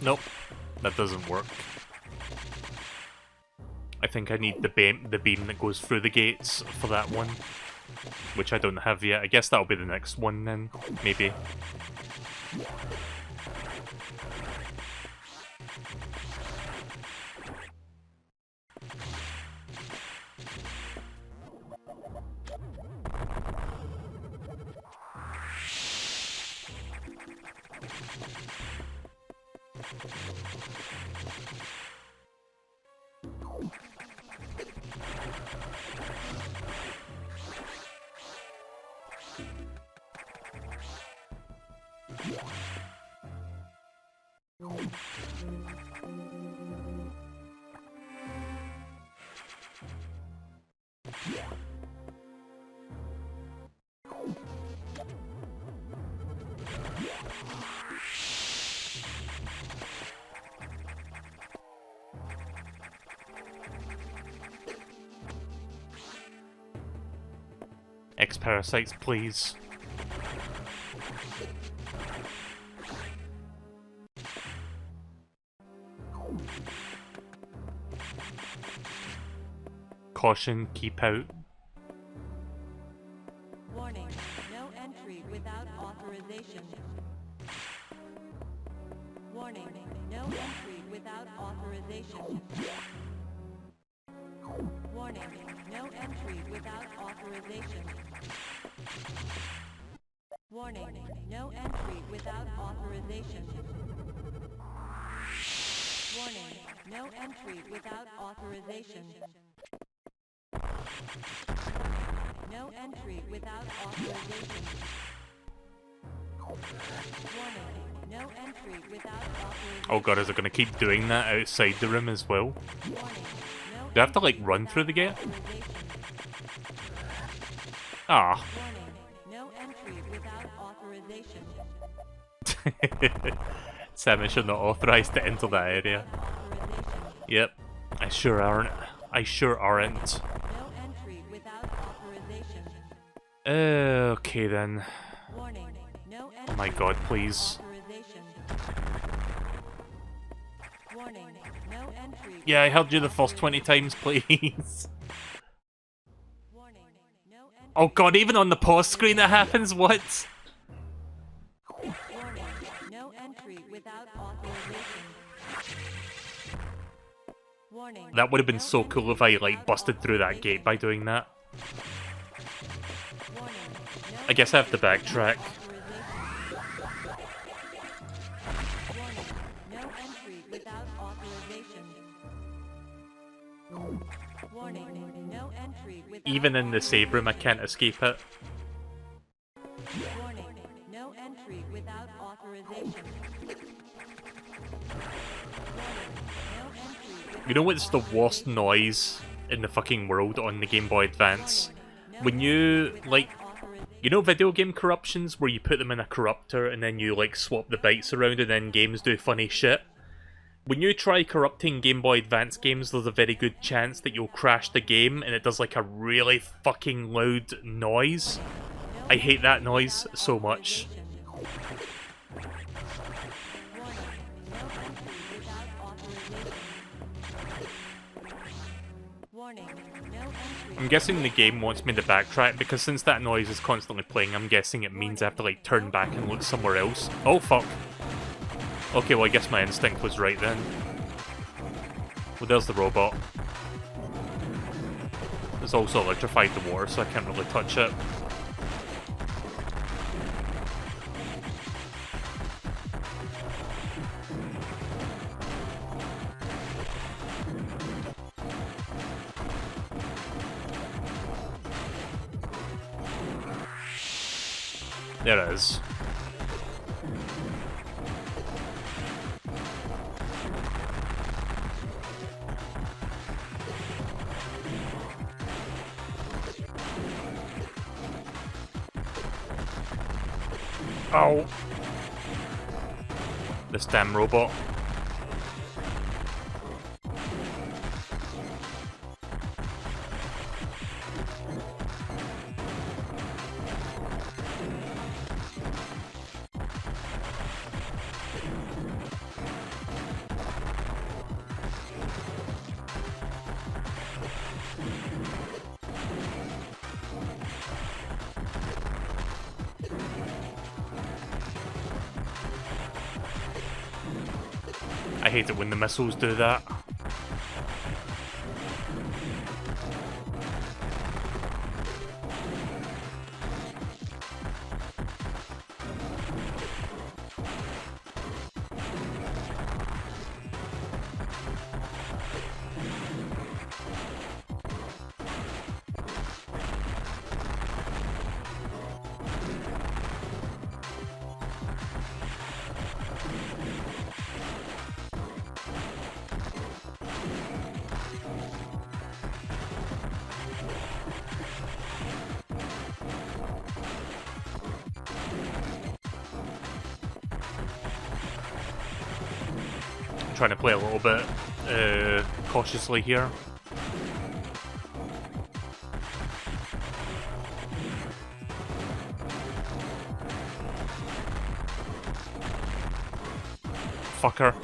Nope, that doesn't work. I think I need the beam that goes through the gates for that one, which I don't have yet. I guess that'll be the next one then, maybe. X-Parasites, please. Caution, keep out. Warning, no entry without authorization. Warning, no entry without authorization. Warning, no entry without authorization. Warning, no entry without authorization. Warning, no entry without authorization. No entry without authorization. Warning, no entry without authorization. Oh god, is it gonna keep doing that outside the room as well? Warning, no Do I have to like run through the gate? authorization. Ah, Warning, authorization. Sam should not authorize to enter that area. Authorization. Yep, I sure aren't. I sure aren't. No entry without authorization. Okay then. Warning. No entry. Oh my god, please. Authorization. Warning. No entry. Yeah, I heard you the first 20 times, please. Warning. No entry. Oh god, even on the pause screen it happens, what? Warning. No entry without authorization. Warning. That would have been no so cool if I, entry like, without busted through that gate by doing that. Warning. No I guess I have to entry backtrack. without authorization. Warning. No entry without Even in the save room, I can't escape it. Warning. No entry without authorization. You know what's the worst noise in the fucking world on the Game Boy Advance? When you, like, you know video game corruptions where you put them in a corruptor and then you, like, swap the bytes around and then games do funny shit? When you try corrupting Game Boy Advance games, there's a very good chance that you'll crash the game and it does, like, a really fucking loud noise. I hate that noise so much. I'm guessing the game wants me to backtrack, because since that noise is constantly playing, I'm guessing it means I have to, like, turn back and look somewhere else. Oh, fuck. Okay, well, I guess my instinct was right then. Well, there's the robot. It's also electrified the water, so I can't really touch it. There it is. Ow. This damn robot. I hate it when the missiles do that. Trying to play a little bit cautiously here. Fucker.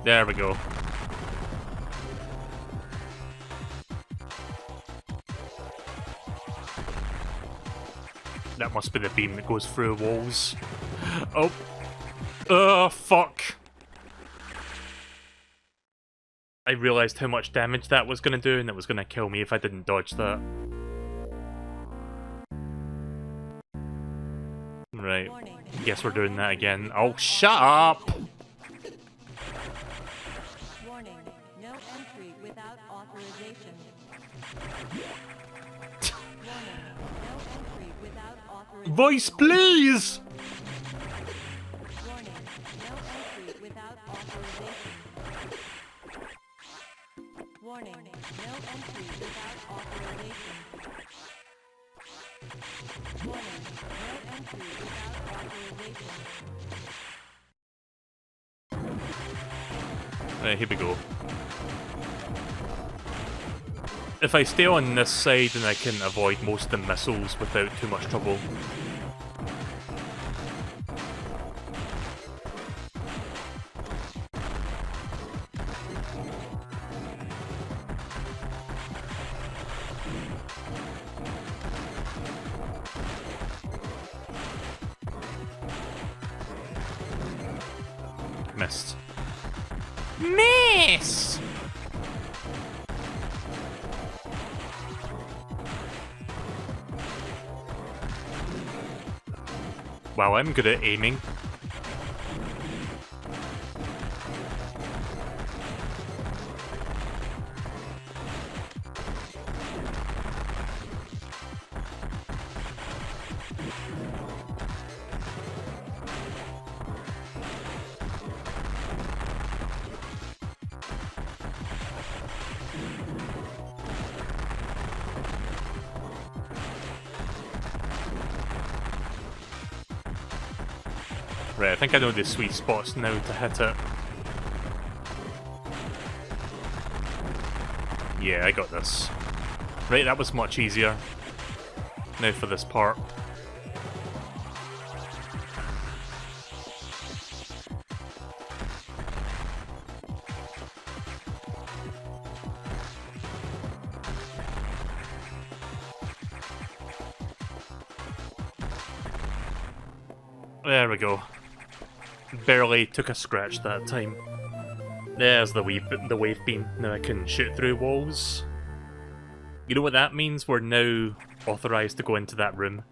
There we go. That must be the beam that goes through walls. Oh. Oh, fuck. I realised how much damage that was going to do, and it was going to kill me if I didn't dodge that. Right. Guess we're doing that again. Oh, shut up! Warning. No entry without authorization. Warning. No entry without authorization. Voice, please! Warning. No entry without authorization. Warning. No entry without authorization. Warning. No entry without authorization. Right, here we go. If I stay on this side, then I can avoid most of the missiles without too much trouble. Missed. Miss! Wow, I'm good at aiming. Right, I think I know the sweet spots now to hit it. Yeah, I got this. Right, that was much easier. Now for this part. There we go. Barely took a scratch that time. There's the wave beam. Now I can shoot through walls. You know what that means? We're now authorized to go into that room.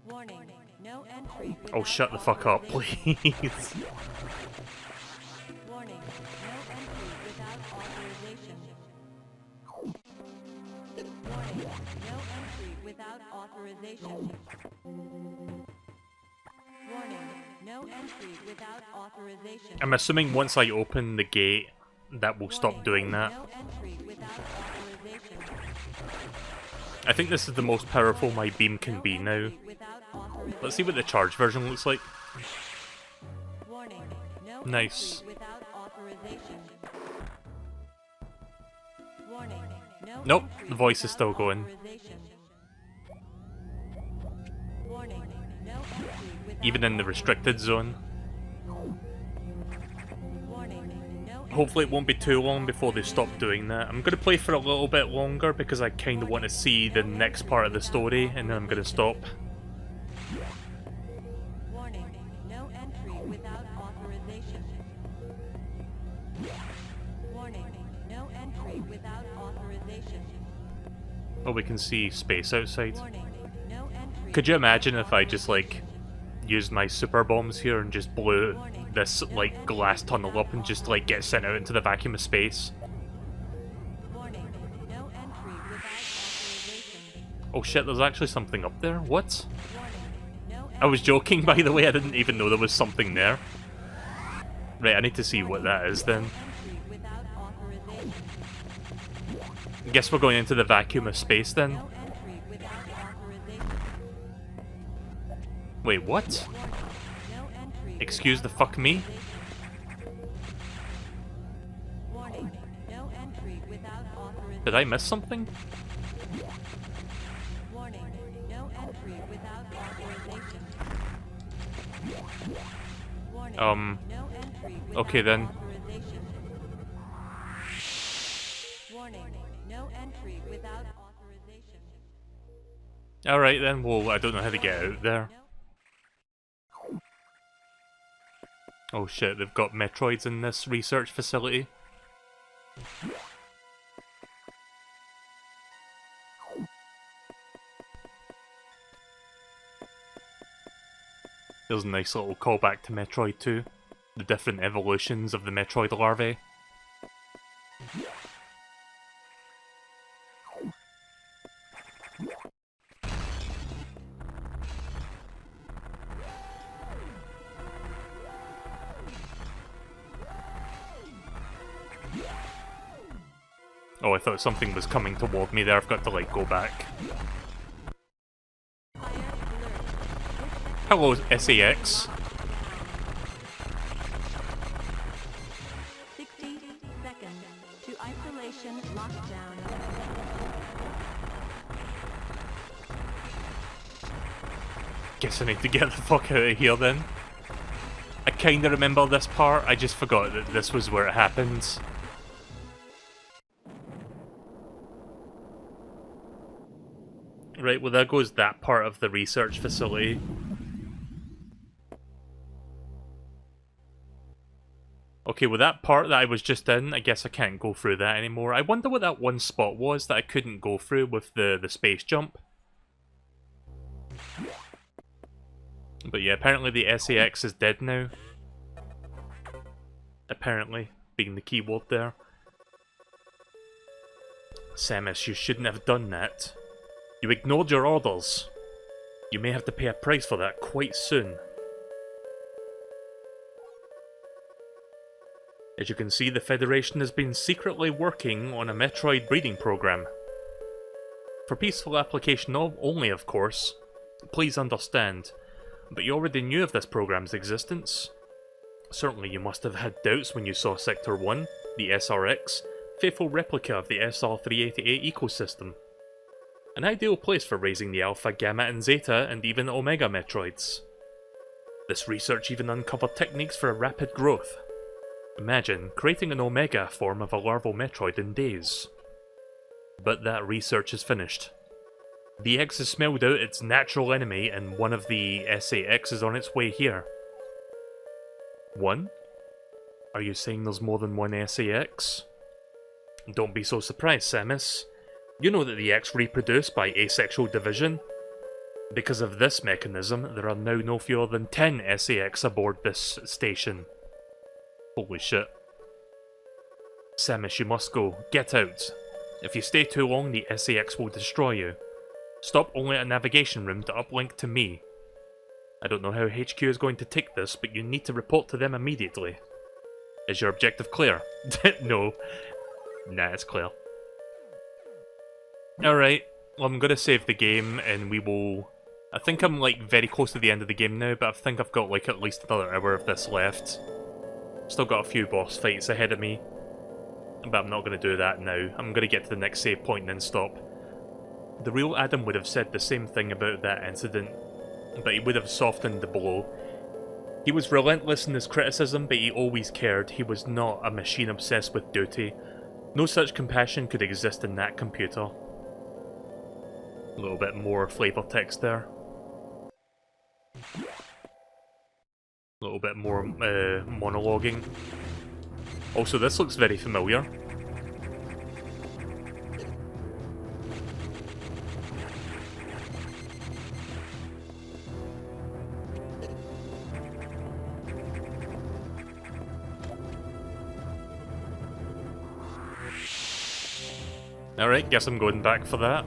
Warning. No entry Oh, without shut the fuck up, authorization. please. Warning. No entry without authorization. Warning. No entry without authorization. Warning. No entry without authorization. I'm assuming once I open the gate, that will stop doing that. No entry without authorization. I think this is the most powerful my beam can be now. Without authorization. Let's see what the charge version looks like. Warning. No Nice. entry without authorization. Warning. No Nope, entry the voice is without still going. authorization. Warning. No entry without Even in the restricted zone. warning. No Hopefully it won't be too long before they stop doing that. I'm going to play for a little bit longer because I kind of want to see the next part of the story, and then I'm going to stop. warning. No entry without authorization. Warning. No entry without authorization. Oh, we can see space outside. Warning. No entry. Could you imagine if I just, like, used my super bombs here and just blew this, like, glass tunnel up and just, like, get sent out into the vacuum of space? Warning. No entry without authorization. Oh shit, there's actually something up there? What? Warning. No I was joking, by the way, I didn't even know there was something there. Right, I need to see what that is then. entry without authorization. Guess we're going into the vacuum of space then? No entry without authorization. Wait, what? Warning. No entry. Excuse the fuck me? Warning. No entry without authorization. Did I miss something? Warning. No entry without authorization. Warning. No entry without Okay then. authorization. Warning. No entry without authorization. Alright then, well, I don't know how to get out there. No. Oh shit, they've got Metroids in this research facility. There's a nice little callback to Metroid 2. The different evolutions of the Metroid larvae. Oh, I thought something was coming toward me there. I've got to, like, go back. Hello, SAX. 60 seconds to isolation lockdown. Guess I need to get the fuck out of here then. I kinda remember this part, I just forgot that this was where it happened. Right, well there goes that part of the research facility. Okay, well that part that I was just in, I guess I can't go through that anymore. I wonder what that one spot was that I couldn't go through with the space jump. But yeah, apparently the SAX is dead now. Apparently, being the keyword there. Samus, you shouldn't have done that. You ignored your orders. You may have to pay a price for that quite soon. As you can see, the Federation has been secretly working on a Metroid breeding program. For peaceful application only, of course. Please understand. But you already knew of this program's existence. Certainly you must have had doubts when you saw Sector 1, the SRX, faithful replica of the SR388 ecosystem. An ideal place for raising the Alpha, Gamma and Zeta and even Omega Metroids. This research even uncovered techniques for a rapid growth. Imagine creating an Omega form of a larval Metroid in days. But that research is finished. The X has smelled out its natural enemy and one of the SAX is on its way here. One? Are you saying there's more than one SAX? Don't be so surprised, Samus. You know that the X reproduce by asexual division. Because of this mechanism, there are now no fewer than 10 SAX aboard this station. Holy shit. Samus, you must go. Get out. If you stay too long, the SAX will destroy you. Stop only at a navigation room to uplink to me. I don't know how HQ is going to take this, but you need to report to them immediately. Is your objective clear? No. Nah, it's clear. Alright, well I'm gonna save the game and we will... I think I'm like very close to the end of the game now, but I think I've got like at least another hour of this left. Still got a few boss fights ahead of me. But I'm not gonna do that now. I'm gonna get to the next save point and then stop. The real Adam would have said the same thing about that incident, but he would have softened the blow. He was relentless in his criticism, but he always cared. He was not a machine obsessed with duty. No such compassion could exist in that computer. A little bit more flavor text there. A little bit more monologuing. Also, this looks very familiar. Alright, guess I'm going back for that.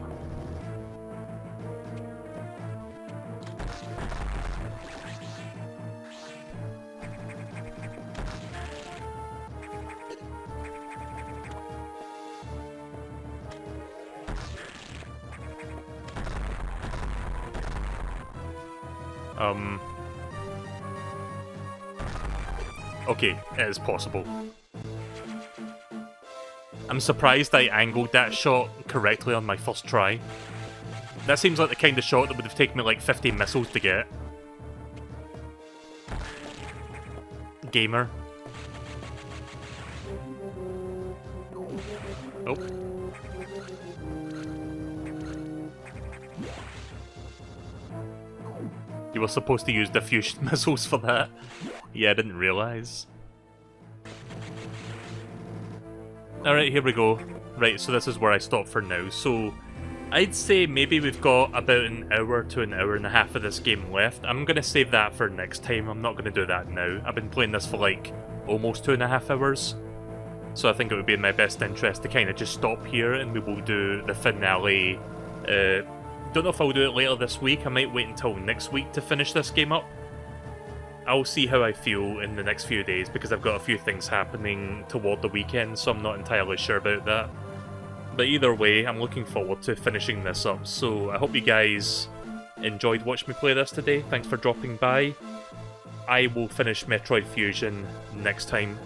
Okay, it is possible. I'm surprised I angled that shot correctly on my first try. That seems like the kind of shot that would have taken me like 50 missiles to get. Gamer. Oh. You were supposed to use diffusion missiles for that. Yeah, I didn't realise. Alright, here we go. Right, so this is where I stop for now. So, I'd say maybe we've got about an hour to an hour and a half of this game left. I'm going to save that for next time. I'm not going to do that now. I've been playing this for like almost 2.5 hours. So I think it would be in my best interest to kind of just stop here and we will do the finale. Don't know if I'll do it later this week. I might wait until next week to finish this game up. I'll see how I feel in the next few days because I've got a few things happening toward the weekend, so I'm not entirely sure about that. But either way, I'm looking forward to finishing this up, so I hope you guys enjoyed watching me play this today. Thanks for dropping by. I will finish Metroid Fusion next time.